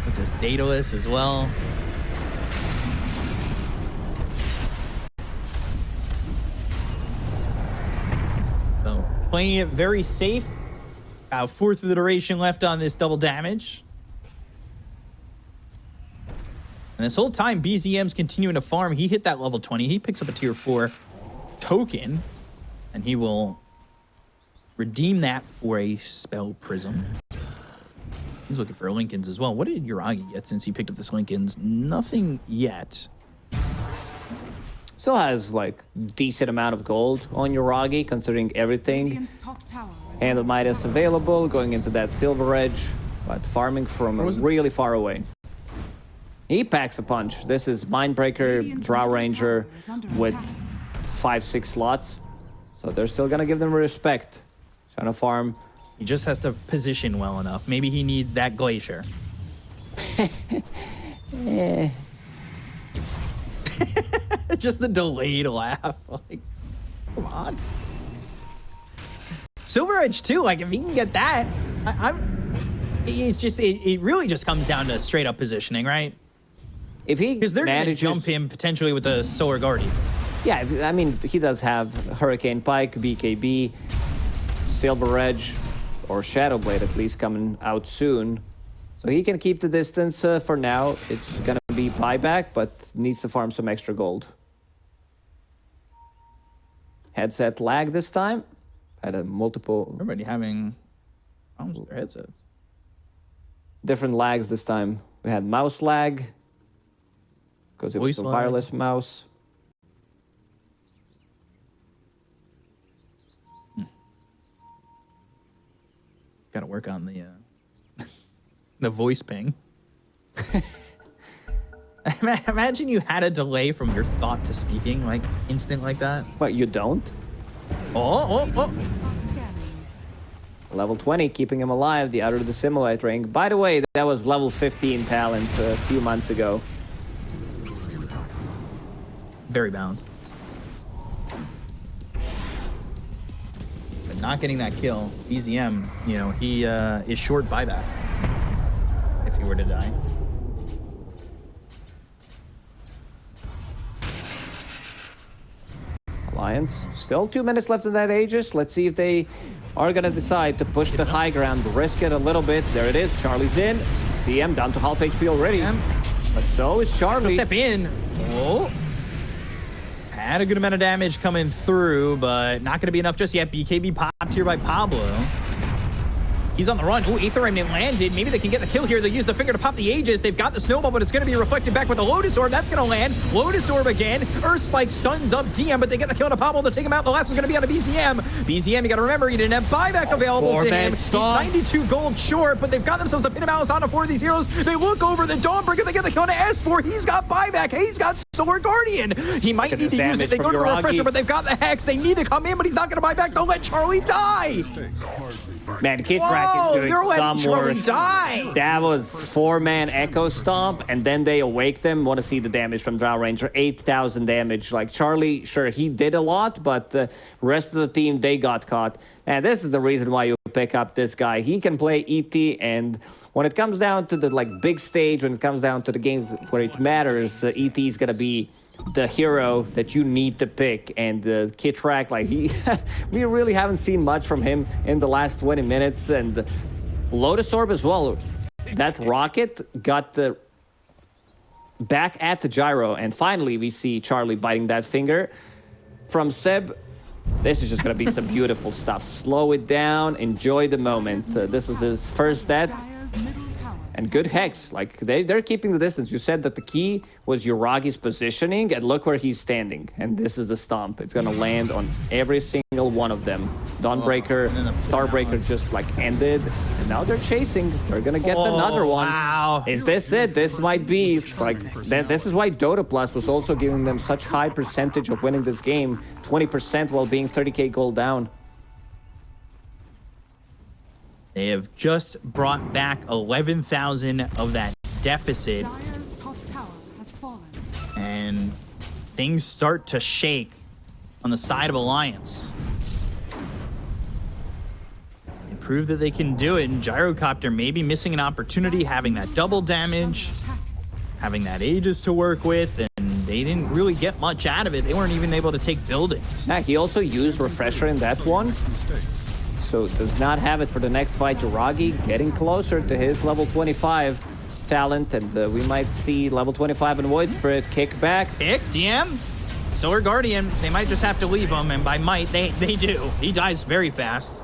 With this Daedalus as well. So, playing it very safe. About fourth of the duration left on this double damage. And this whole time, BZM's continuing to farm. He hit that level 20. He picks up a tier 4 token. And he will redeem that for a Spell Prism. He's looking for Lincolns as well. What did Yuragi get since he picked up this Lincolns? Nothing yet. Still has like decent amount of gold on Yuragi, considering everything. Radiant's top tower is And the under Midas attack. available, going into that Silver Edge, but farming from really far away. He packs a punch. This is Mindbreaker, Drow Ranger with 5-6 slots. So they're still gonna give them respect. Trying to farm. He just has to position well enough. Maybe he needs that Glacier. Just the delayed laugh. Like, come on. Silver Edge too. Like, if he can get that, it's just it really just comes down to straight up positioning, right? If he Because they're going to manages, jump him potentially with the Solar Guardian. yeah, I mean, he does have Hurricane Pike, BKB, Silver Edge, or Shadow Blade at least coming out soon. So he can keep the distance for now. It's gonna be buyback, but needs to farm some extra gold. Headset lag this time. Had a multiple Everybody having problems with their headsets. different lags this time. We had mouse lag because it was Voice a lag. wireless mouse. Got to work on the the voice ping. Imagine you had a delay from your thought to speaking, like instant like that. But you don't. Oh. Are scanning. Level 20, keeping him alive, the Outer Dissimulate ring. By the way, that was level 15 talent a few months ago. Very balanced. But not getting that kill, BZM, you know, he is short buyback if he were to die. Alliance, still 2 minutes left in that Aegis. Let's see if they are going to decide to push the high ground, risk it a little bit. There it is, Charlie's in. DM down to half HP already. But so is Charlie. Step in. Oh. Had a good amount of damage coming through, but not going to be enough just yet. BKB popped here by Pablo. He's on the run. Ooh, Aether Remnant landed. Maybe they can get the kill here. They use the finger to pop the Aegis. They've got the snowball, but it's going to be reflected back with the Lotus Orb. That's going to land. Lotus Orb again. Earth Spike stuns up DM, but they get the kill to Pablo to take him out. The last one's going to be on a BZM. BZM, you got to remember, he didn't have buyback available to him. He's 92 gold short, but they've got themselves the Pin of Malice on to 4 of these heroes. They look over the Dawnbreaker. They get the kill to S4. He's got buyback. Hey, he's got Solar Guardian. He might need to use it. They go to the Refresher, but they've got the Hex. They need to come in, but he's not going to buy back. Don't let Charlie die. Man, Kid Crack is doing they're letting some Charlie work. die. That was 4-man Echo Stomp, and then they awake them. Want to see the damage from Drow Ranger, 8,000 damage. Like, Charlie, sure, he did a lot, but the rest of the team, they got caught. And this is the reason why you pick up this guy. He can play ET, and when it comes down to the, like, big stage, when it comes down to the games where it matters, ET is going to be the hero that you need to pick. And the Kid Track, like, we really haven't seen much from him in the last 20 minutes. And Lotus Orb as well. That rocket got the back at the gyro, and finally we see Charlie biting that finger. From Seb, this is just gonna be some beautiful stuff. Slow it down, enjoy the moment. This was his first death. Dire's middle tower And good Hex, like they're keeping the distance. You said that the key was Yuragi's positioning, and look where he's standing. And this is the stomp. It's gonna land on every single one of them. Dawnbreaker, Starbreaker just like ended, and now they're chasing. They're gonna get another one. Wow. Is this it? This might be like this is why Dota Plus was also giving them such high percentage of winning this game, 20% while being 30k gold down. They have just brought back 11,000 of that deficit, Dire's top tower has fallen. and things start to shake on the side of Alliance. They prove that they can do it, and Gyrocopter may be missing an opportunity, having that double damage, having that Aegis to work with, and they didn't really get much out of it. They weren't even able to take buildings. Yeah, he also used Refresher in that one. So does not have it for the next fight. Yuragi getting closer to his level 25 talent, and we might see level 25 and Void Spirit kick back. Pick, DM, Solar Guardian. They might just have to leave him, and by might, they do. He dies very fast.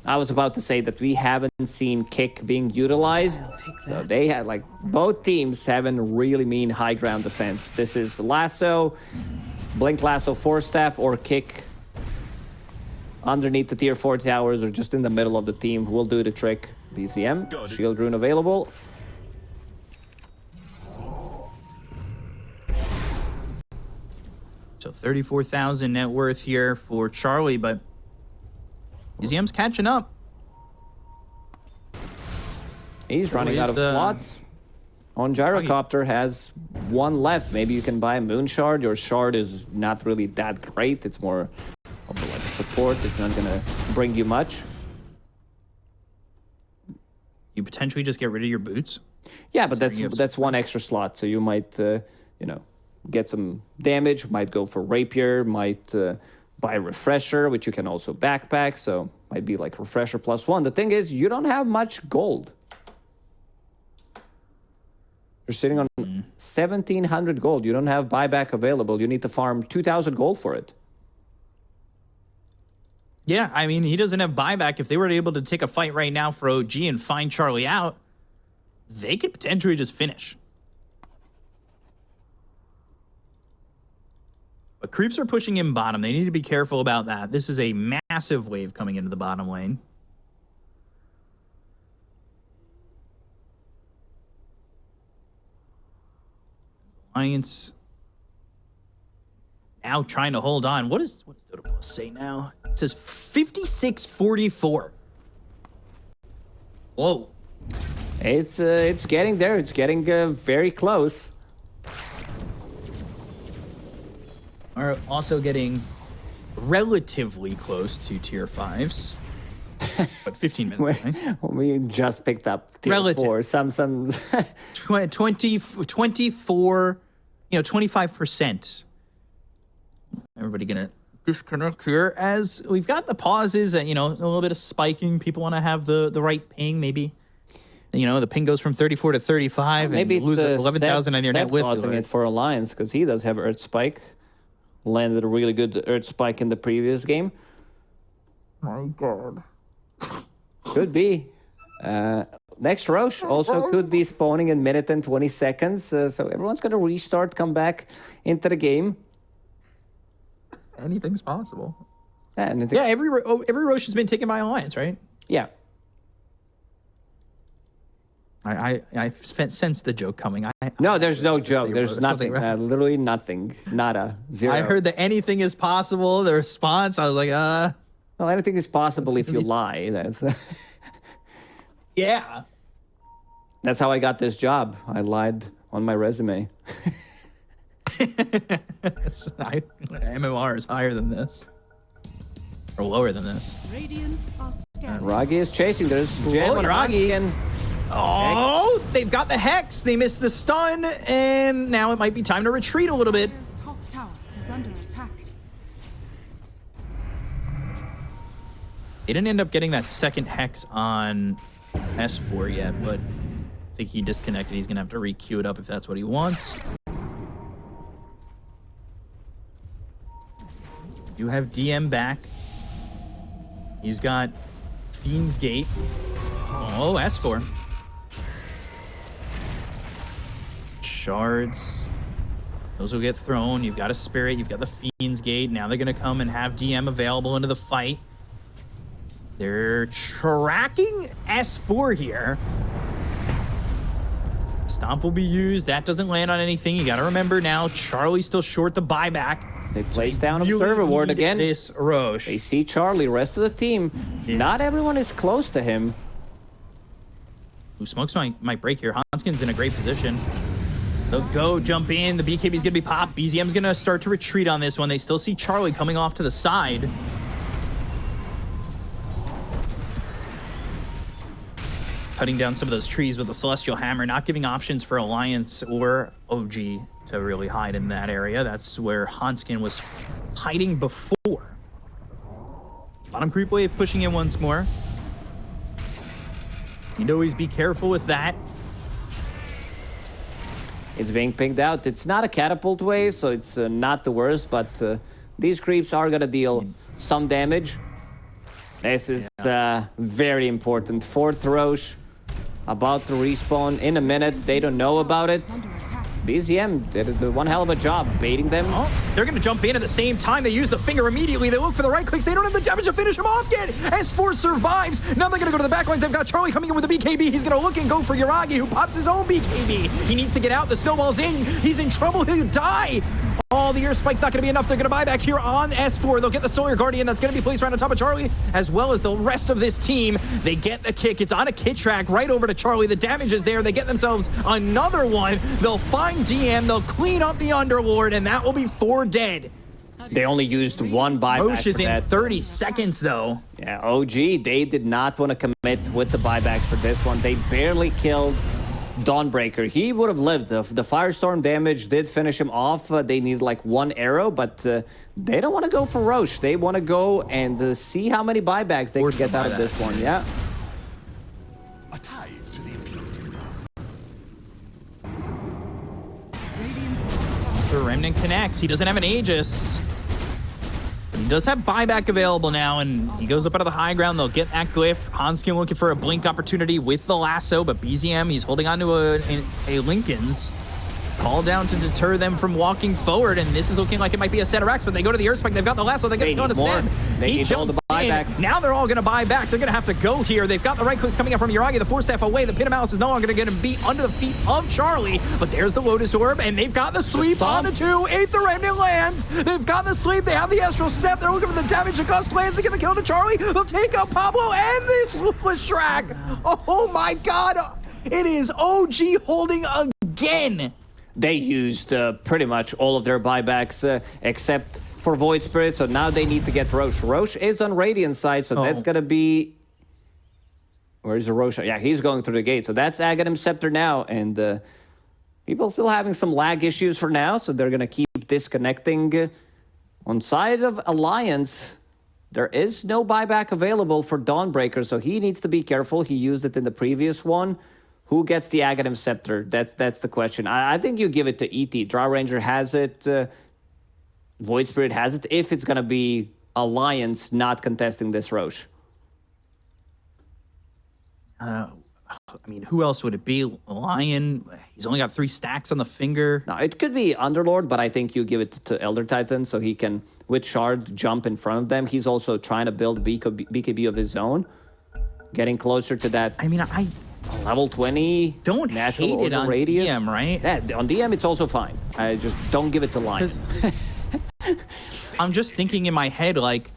I was about to say that we haven't seen kick being utilized. So they had, like, both teams having really mean high ground defense. This is lasso, blink lasso, force staff, or kick underneath the tier 4 towers or just in the middle of the team will do the trick. BCM, shield rune available. So 34,000 net worth here for Charlie, but BZM's catching up. He's running out of slots. On Gyrocopter has one left. Maybe you can buy a Moon Shard. Your Shard is not really that great. It's more of like a support. It's not going to bring you much. You potentially just get rid of your boots. Yeah, but that's one extra slot. So you might, you know, get some damage. Might go for Rapier. Might buy Refresher, which you can also backpack. So might be like Refresher +1. The thing is, you don't have much gold. You're sitting on 1,700 gold. You don't have buyback available. You need to farm 2,000 gold for it. Yeah, I mean, he doesn't have buyback. If they were able to take a fight right now for OG and find Charlie out, they could potentially just finish. But creeps are pushing in bottom. They need to be careful about that. This is a massive wave coming into the bottom lane. Alliance now trying to hold on. What does Dota Plus say now? It says 56-44. Whoa. It's getting there. It's getting very close. Are also getting relatively close to tier 5s. But 15 minutes away. We just picked up tier 4. Some 24, 25%. Everybody gonna disconnect here as we've got the pauses and, a little bit of spiking. People want to have the right ping, maybe. The ping goes from 34 to 35 maybe and you lose 11,000 on your net with causing it for Alliance because he does have Earth Spike. Landed a really good Earth Spike in the previous game. My God. Could be. Next Roche also could be spawning in minute and 20 seconds. So everyone's going to restart, come back into the game. Anything's possible. Yeah, every Roche has been taken by Alliance, right? Yeah. I sensed the joke coming. No, there's no joke. There's nothing. Literally nothing. Nada. Zero. I heard that anything is possible. The response, I was like, Well, anything is possible if you lie. That's yeah. That's how I got this job. I lied on my resume. MMR is higher than this. Or lower than this. Radiant are scared. Ragi is chasing. There's Jam on Ragi. and Oh, they've got the Hex. They missed the stun, and now it might be time to retreat a little bit. His top tower is under attack. They didn't end up getting that second Hex on S4 yet, but I think he disconnected. He's going to have to re-queue it up if that's what he wants. You have DM back. He's got Fiend's Gate. Oh, S4. Shards. Those will get thrown. You've got a Spirit. You've got the Fiend's Gate. Now they're going to come and have DM available into the fight. They're tracking S4 here. Stomp will be used. That doesn't land on anything. You got to remember now, Charlie's still short the buyback. They place down Observer Ward again. This Roche. They see Charlie. Rest of the team, not everyone is close to him. Ooh, Smokes might break here. Hanskin's in a great position. They'll go, jump in. The BKB's going to be popped. BZM's going to start to retreat on this one. They still see Charlie coming off to the side. Cutting down some of those trees with the Celestial Hammer, not giving options for Alliance or OG to really hide in that area. That's where Hanskin was hiding before. Bottom creep wave pushing in once more. You'd always be careful with that. It's being pinged out. It's not a catapult wave, so it's not the worst, but these creeps are going to deal some damage. This is very important. Fourth Roche about to respawn in a minute. They don't know about it. Under attack. BZM did one hell of a job baiting them. Oh, they're going to jump in at the same time. They use the finger immediately. They look for the right clicks. They don't have the damage to finish him off yet. S4 survives. Now they're going to go to the back lines. They've got Charlie coming in with the BKB. He's going to look and go for Yuragi, who pops his own BKB. He needs to get out. The snowball's in. He's in trouble. He'll die. Oh, the air spike's not going to be enough. They're going to buy back here on S4. They'll get the Solar Guardian that's going to be placed right on top of Charlie, as well as the rest of this team. They get the kick. It's on a kit track right over to Charlie. The damage is there. They get themselves another one. They'll find DM. They'll clean up the Underlord, and that will be 4 dead. They only used one buyback. Roche is for in that. 30 seconds, though. Yeah, OG, they did not want to commit with the buybacks for this one. They barely killed Dawnbreaker. He would have lived. The Firestorm damage did finish him off. They needed like 1 arrow, but they don't want to go for Roche. They want to go and see how many buybacks they can get out of this one. Yeah. A tie to the impurities. Radiant's top tower. The Remnant connects. He doesn't have an Aegis. But he does have buyback available now, and he goes up out of the high ground. They'll get that glyph. Hanskin looking for a blink opportunity with the lasso, but BZM, he's holding on to a Lincoln's. Call down to deter them from walking forward, and this is looking like it might be a set of racks, but they go to the Earth Spike. They've got the lasso. They get They to go to need more. Seb. They He need all the jumps in. buybacks. Now they're all going to buy back. They're going to have to go here. They've got the right clicks coming up from Yuragi. The Force Staff away. The Pit of Malice is no longer going to be under the feet of Charlie, but there's the Lotus Orb, and they've got the sweep on the 2. Aether Remnant lands. They've got the sweep. They have the Astral Step. They're looking for the damage. The Gust lands to get the kill to Charlie. They'll take out Pablo and this Ruthless track. Oh my God. It is OG holding again. They used pretty much all of their buybacks except for Void Spirit, so now they need to get Roche. Roche is on Radiant's side, so that's going to be... Where's the Roche? Yeah, he's going through the gate, so that's Aghanim Scepter now, and people still having some lag issues for now, so they're going to keep disconnecting. On side of Alliance, there is no buyback available for Dawnbreaker, so he needs to be careful. He used it in the previous one. Who gets the Aghanim Scepter? That's the question. I think you give it to ET. Draw Ranger has it. Void Spirit has it. If it's going to be Alliance not contesting this Roche. I mean, who else would it be? Lion. He's only got 3 stacks on the finger. Now, it could be Underlord, but I think you give it to Elder Titan so he can, with Shard, jump in front of them. He's also trying to build BKB of his own. Getting closer to that. I mean, I Level 20. don't natural hate it order on radius. DM, right? Yeah, on DM it's also fine. I just don't give it to Lion. I'm just thinking in my head, like,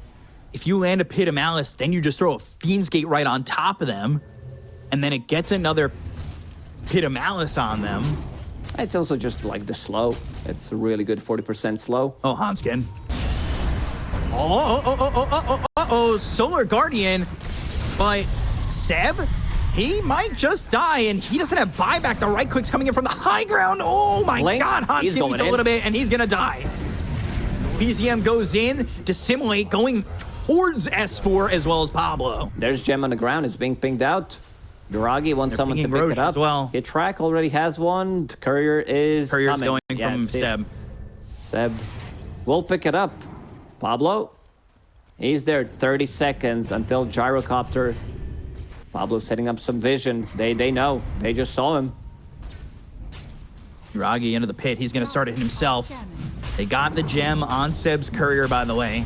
if you land a Pit of Malice, then you just throw a Fiend's Gate right on top of them, and then it gets another Pit of Malice on them. It's also just like the slow. It's a really good 40% slow. Oh, Hanskin. Oh, Solar Guardian. But Seb, he might just die, and he doesn't have buyback. The right click's coming in from the high ground. Oh my Blink. God, He's Hanskin going needs a in. little bit, and he's gonna die. BZM goes in, dissimulate, going towards S4 as well as Pablo. There's Gem on the ground. It's being pinged out. Duragi wants someone to pinging pick Roche it up. as well. Hit track already has one. The Courier is Courier's coming. going Yeah, from see it. Seb. Seb will pick it up. Pablo, he's there. 30 seconds until Gyrocopter. Pablo's setting up some vision. They know. They just saw him. Yuragi into the pit. He's gonna start it himself. They got the gem on Seb's Courier, by the way.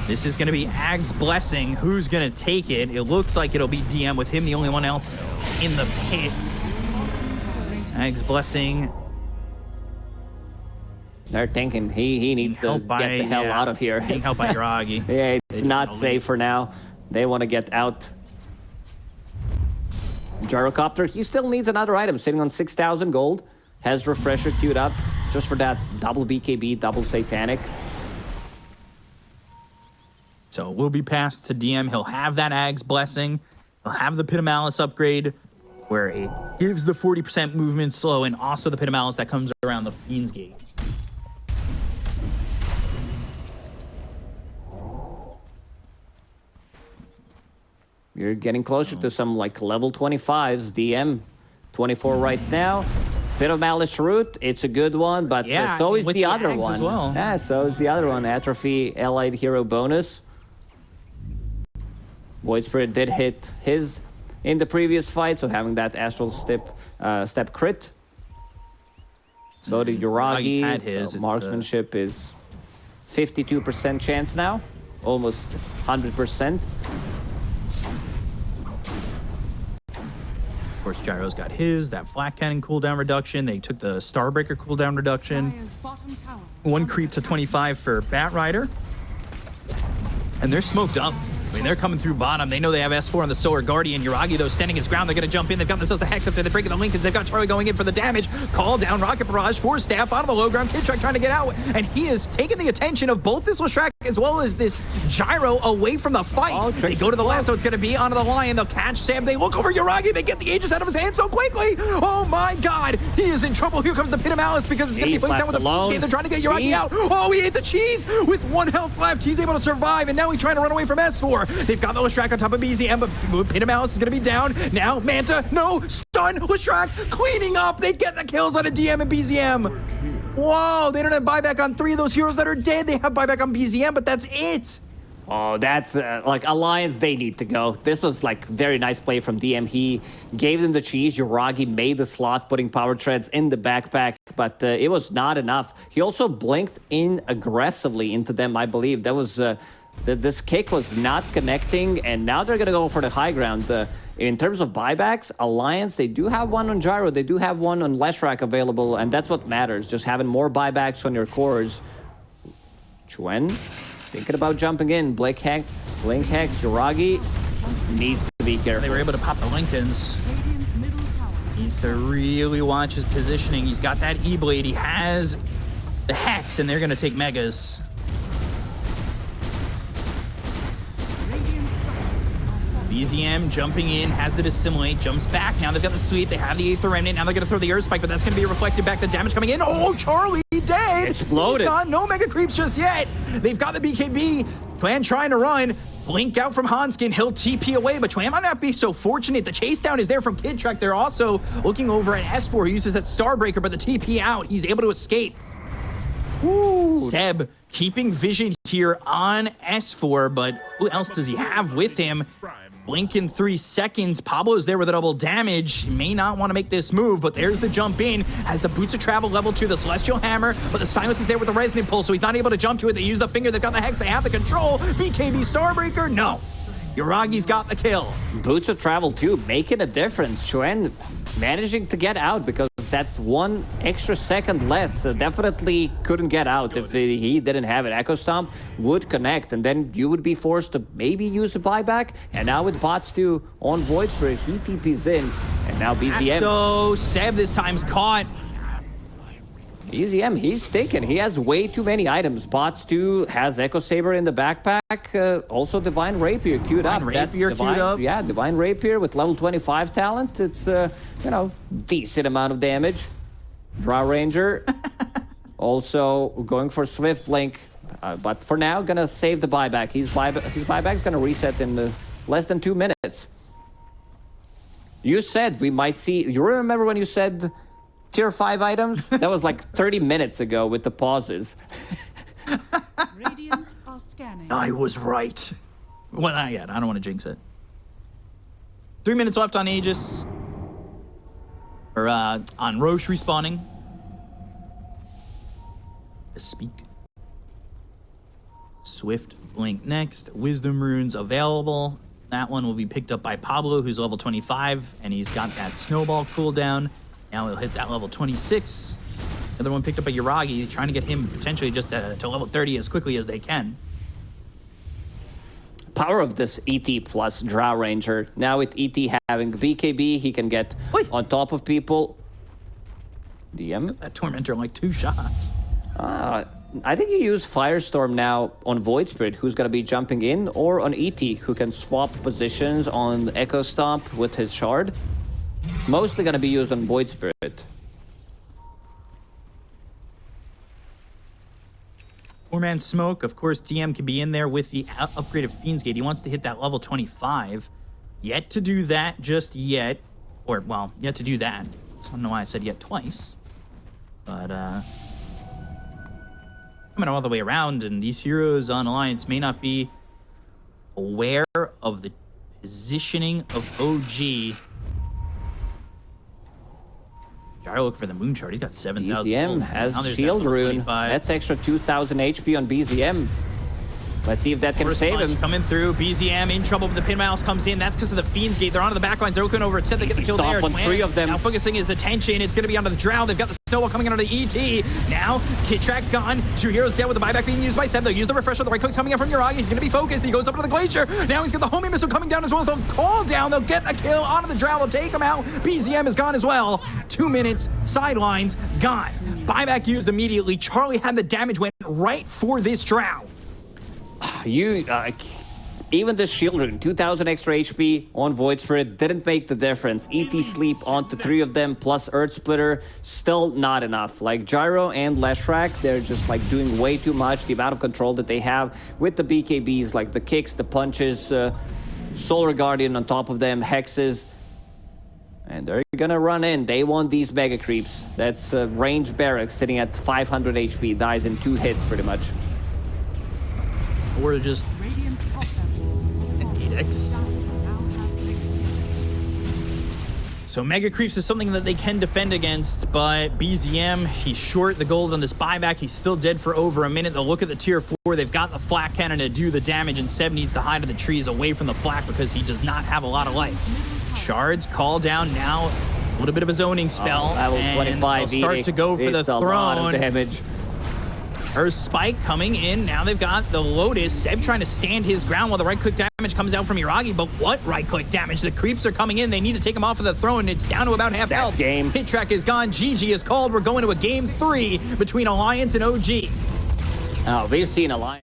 This is going to be Ag's Blessing. Who's going to take it? It looks like it'll be DM with him, the only one else in the pit. Ag's Blessing. They're thinking he needs to Helped by, get the hell out of here. Being helped by Yuragi. Yeah, it's not safe for now. They want to get out. Gyrocopter, he still needs another item, sitting on 6,000 gold. Has Refresher queued up just for that double BKB, double Satanic. So it will be passed to DM. He'll have that Ag's Blessing. He'll have the Pit of Malice upgrade, where it gives the 40% movement slow, and also the Pit of Malice that comes around the Fiend's Gate. You're getting closer to some like level 25s. DM 24 right now. Bit of Malice Root, it's a good one, but Yeah, so is with the the other Ags one. as well. Yeah, so is the other one. Atrophy, Allied Hero bonus. Void Spirit did hit his in the previous fight, so having that Astral Step crit. So did Yuragi's Yuragi. had his, So it's marksmanship is 52% chance now, almost 100%. Of course, Gyro's got his, that Flak Cannon cooldown reduction. They took the Starbreaker cooldown reduction. Dire's bottom tower. One creep to 25 for Bat Rider. And they're smoked up. I mean, they're coming through bottom. They know they have S4 on the Solar Guardian. Yuragi, though, standing his ground. They're going to jump in. They've got themselves the Hex after they're breaking the Lincolns. They've got Charlie going in for the damage. Call down, Rocket Barrage, Force Staff out of the low ground. Kidtrack trying to get out. And he is taking the attention of both this Leshrac as well as this Gyro away from the fight. Oh, They go to the left, so it's going to be onto the Lion. They'll catch Sam. They look over Yuragi. They get the Aegis out of his hand so quickly. Oh, my God. He is in trouble. Here comes the Pit of Malice because it's going to be He's placed down with left the alone. Fiend. They're trying to get Yuragi Cheese. out. Oh, he ate the cheese with 1 health left. He's able to survive, and now he's trying to run away from S4. They've got the Leshrac on top of BZM, but Pit of Malice is going to be down. Now, Manta, no, stun, Leshrac cleaning up. They get the kills on a DM and BZM. Whoa, they don't have buyback on 3 of those heroes that are dead. They have buyback on BZM, but that's it. Oh, that's like Alliance, they need to go. This was like very nice play from DM. He gave them the cheese. Yuragi made the slot, putting power treads in the backpack, but it was not enough. He also blinked in aggressively into them, I believe. That was this kick was not connecting, and now they're gonna go for the high ground. In terms of buybacks, Alliance, they do have one on Gyro, they do have one on Leshrac available, and that's what matters. Just having more buybacks on your cores. Chuen thinking about jumping in. Blink Hex, Yuragi needs to be careful. They were able to pop the Lincolns. Radiant's middle tower. Needs to really watch his positioning. He's got that E-Blade. He has the Hex, and they're going to take Megas. Radiant structures are falling. BZM jumping in, has the Dissimulate, jumps back. Now they've got the Sweep. They have the Aether Remnant. Now they're going to throw the Earth Spike, but that's going to be reflected back. The damage coming in. Oh, Charlie dead. Exploded. He's gone. No Mega Creeps just yet. They've got the BKB. Twan trying to run. Blink out from Hanskin. He'll TP away, but Twan might not be so fortunate. The chase down is there from Kidtrack. They're also looking over at S4. He uses that Starbreaker, but the TP out. He's able to escape. Ooh. Seb keeping vision here on S4, but who else does he have with him? Blink in 3 seconds. Pablo's there with a double damage. May not want to make this move, but there's the jump in. Has the Boots of Travel level 2, the Celestial Hammer, but the Silence is there with the Resonant Pulse, so he's not able to jump to it. They use the finger. They've got the Hex. They have the control. BKB Starbreaker? No. Yuragi's got the kill. Boots of Travel too, making a difference. Chuen managing to get out because that 1 extra second less definitely couldn't get out. If he didn't have it, Echo Stomp would connect, and then you would be forced to maybe use a buyback. And now with bots 2 on Void Spirit, he TP's in, and now BZM. So Seb this time's caught. BZM, he's stinking. He has way too many items. Bots 2 has Echo Saber in the backpack. Also Divine Rapier queued up. Divine Rapier queued up. Yeah, Divine Rapier with level 25 talent. It's, you know, decent amount of damage. Draw Ranger. Also going for Swift Blink. But for now, gonna save the buyback. His buyback's gonna reset in less than 2 minutes. You said we might see... You remember when you said... Tier 5 items? That was like 30 minutes ago with the pauses. Radiant are scanning. I was right. Well, not yet. I don't want to jinx it. 3 minutes left on Aegis. Or, on Roche respawning. Speak. Swift Blink next. Wisdom Runes available. That one will be picked up by Pablo, who's level 25, and he's got that Snowball cooldown. Now he'll hit that level 26. Another one picked up by Yuragi, trying to get him potentially just to level 30 as quickly as they can. Power of this ET plus Drow Ranger. Now with ET having BKB, he can get on top of people. DM? That Tormentor like 2 shots. I think you use Firestorm now on Void Spirit, who's going to be jumping in, or on ET, who can swap positions on Echo Stomp with his Shard. Mostly going to be used on Void Spirit. 4-man smoke. Of course, DM can be in there with the upgrade of Fiend's Gate. He wants to hit that level 25. Yet to do that just yet. Or, well, yet to do that. don't know why I said yet twice. But, coming all the way around, and these heroes on Alliance may not be aware of the positioning of OG. Gyro looking for the moon chart. He's got 7,000. BZM has shield rune. That's extra 2,000 HP on BZM. Let's see if that can save him. Coming through, BZM in trouble, but the pin mouse comes in. That's because of the Fiend's Gate. They're onto the back lines. They're looking over. It said they get the kill there. Stop on 3 of them. Now focusing his attention. It's going to be onto the Drow. They've got the Snowball coming onto the ET. Now, Kit Track gone. 2 heroes dead with the buyback being used by Seb. They'll use the refresher. The right click's coming in from Uragi. He's going to be focused. He goes up to the Glacier. Now he's got the homing missile coming down as well. So they'll call down. They'll get a kill onto the Drow. They'll take him out. BZM is gone as well. 2 minutes. Sidelines gone. Buyback used immediately. Charlie had the damage went right for this Drow. Even the shield rune, 2,000 extra HP on Void Spirit didn't make the difference. ET sleep onto 3 of them plus Earth Splitter, still not enough. Like Gyro and Leshrac, they're just like doing way too much. The amount of control that they have with the BKBs, like the kicks, the punches, Solar Guardian on top of them, hexes. And they're gonna run in. They want these mega creeps. That's ranged barracks sitting at 500 HP, dies in 2 hits pretty much. Or just Radiant's top barracks is falling. so Mega Creeps is something that they can defend against, but BZM, he's short the gold on this buyback. He's still dead for over a minute. They'll look at the tier 4. They've got the flak cannon to do the damage, and Seb needs to hide in the trees away from the flak because he does not have a lot of life. Shards call down now. A little bit of a zoning spell, Level 25 they'll start to go for the throne. A lot of damage. Her Spike coming in. Now they've got the Lotus. Seb trying to stand his ground while the right-click damage comes out from Uragi. But what right-click damage? The creeps are coming in. They need to take him off of the throne. It's down to about half health. That's game. Hit track is gone. GG is called. We're going to a game 3 between Alliance and OG. Oh, we've seen Alliance.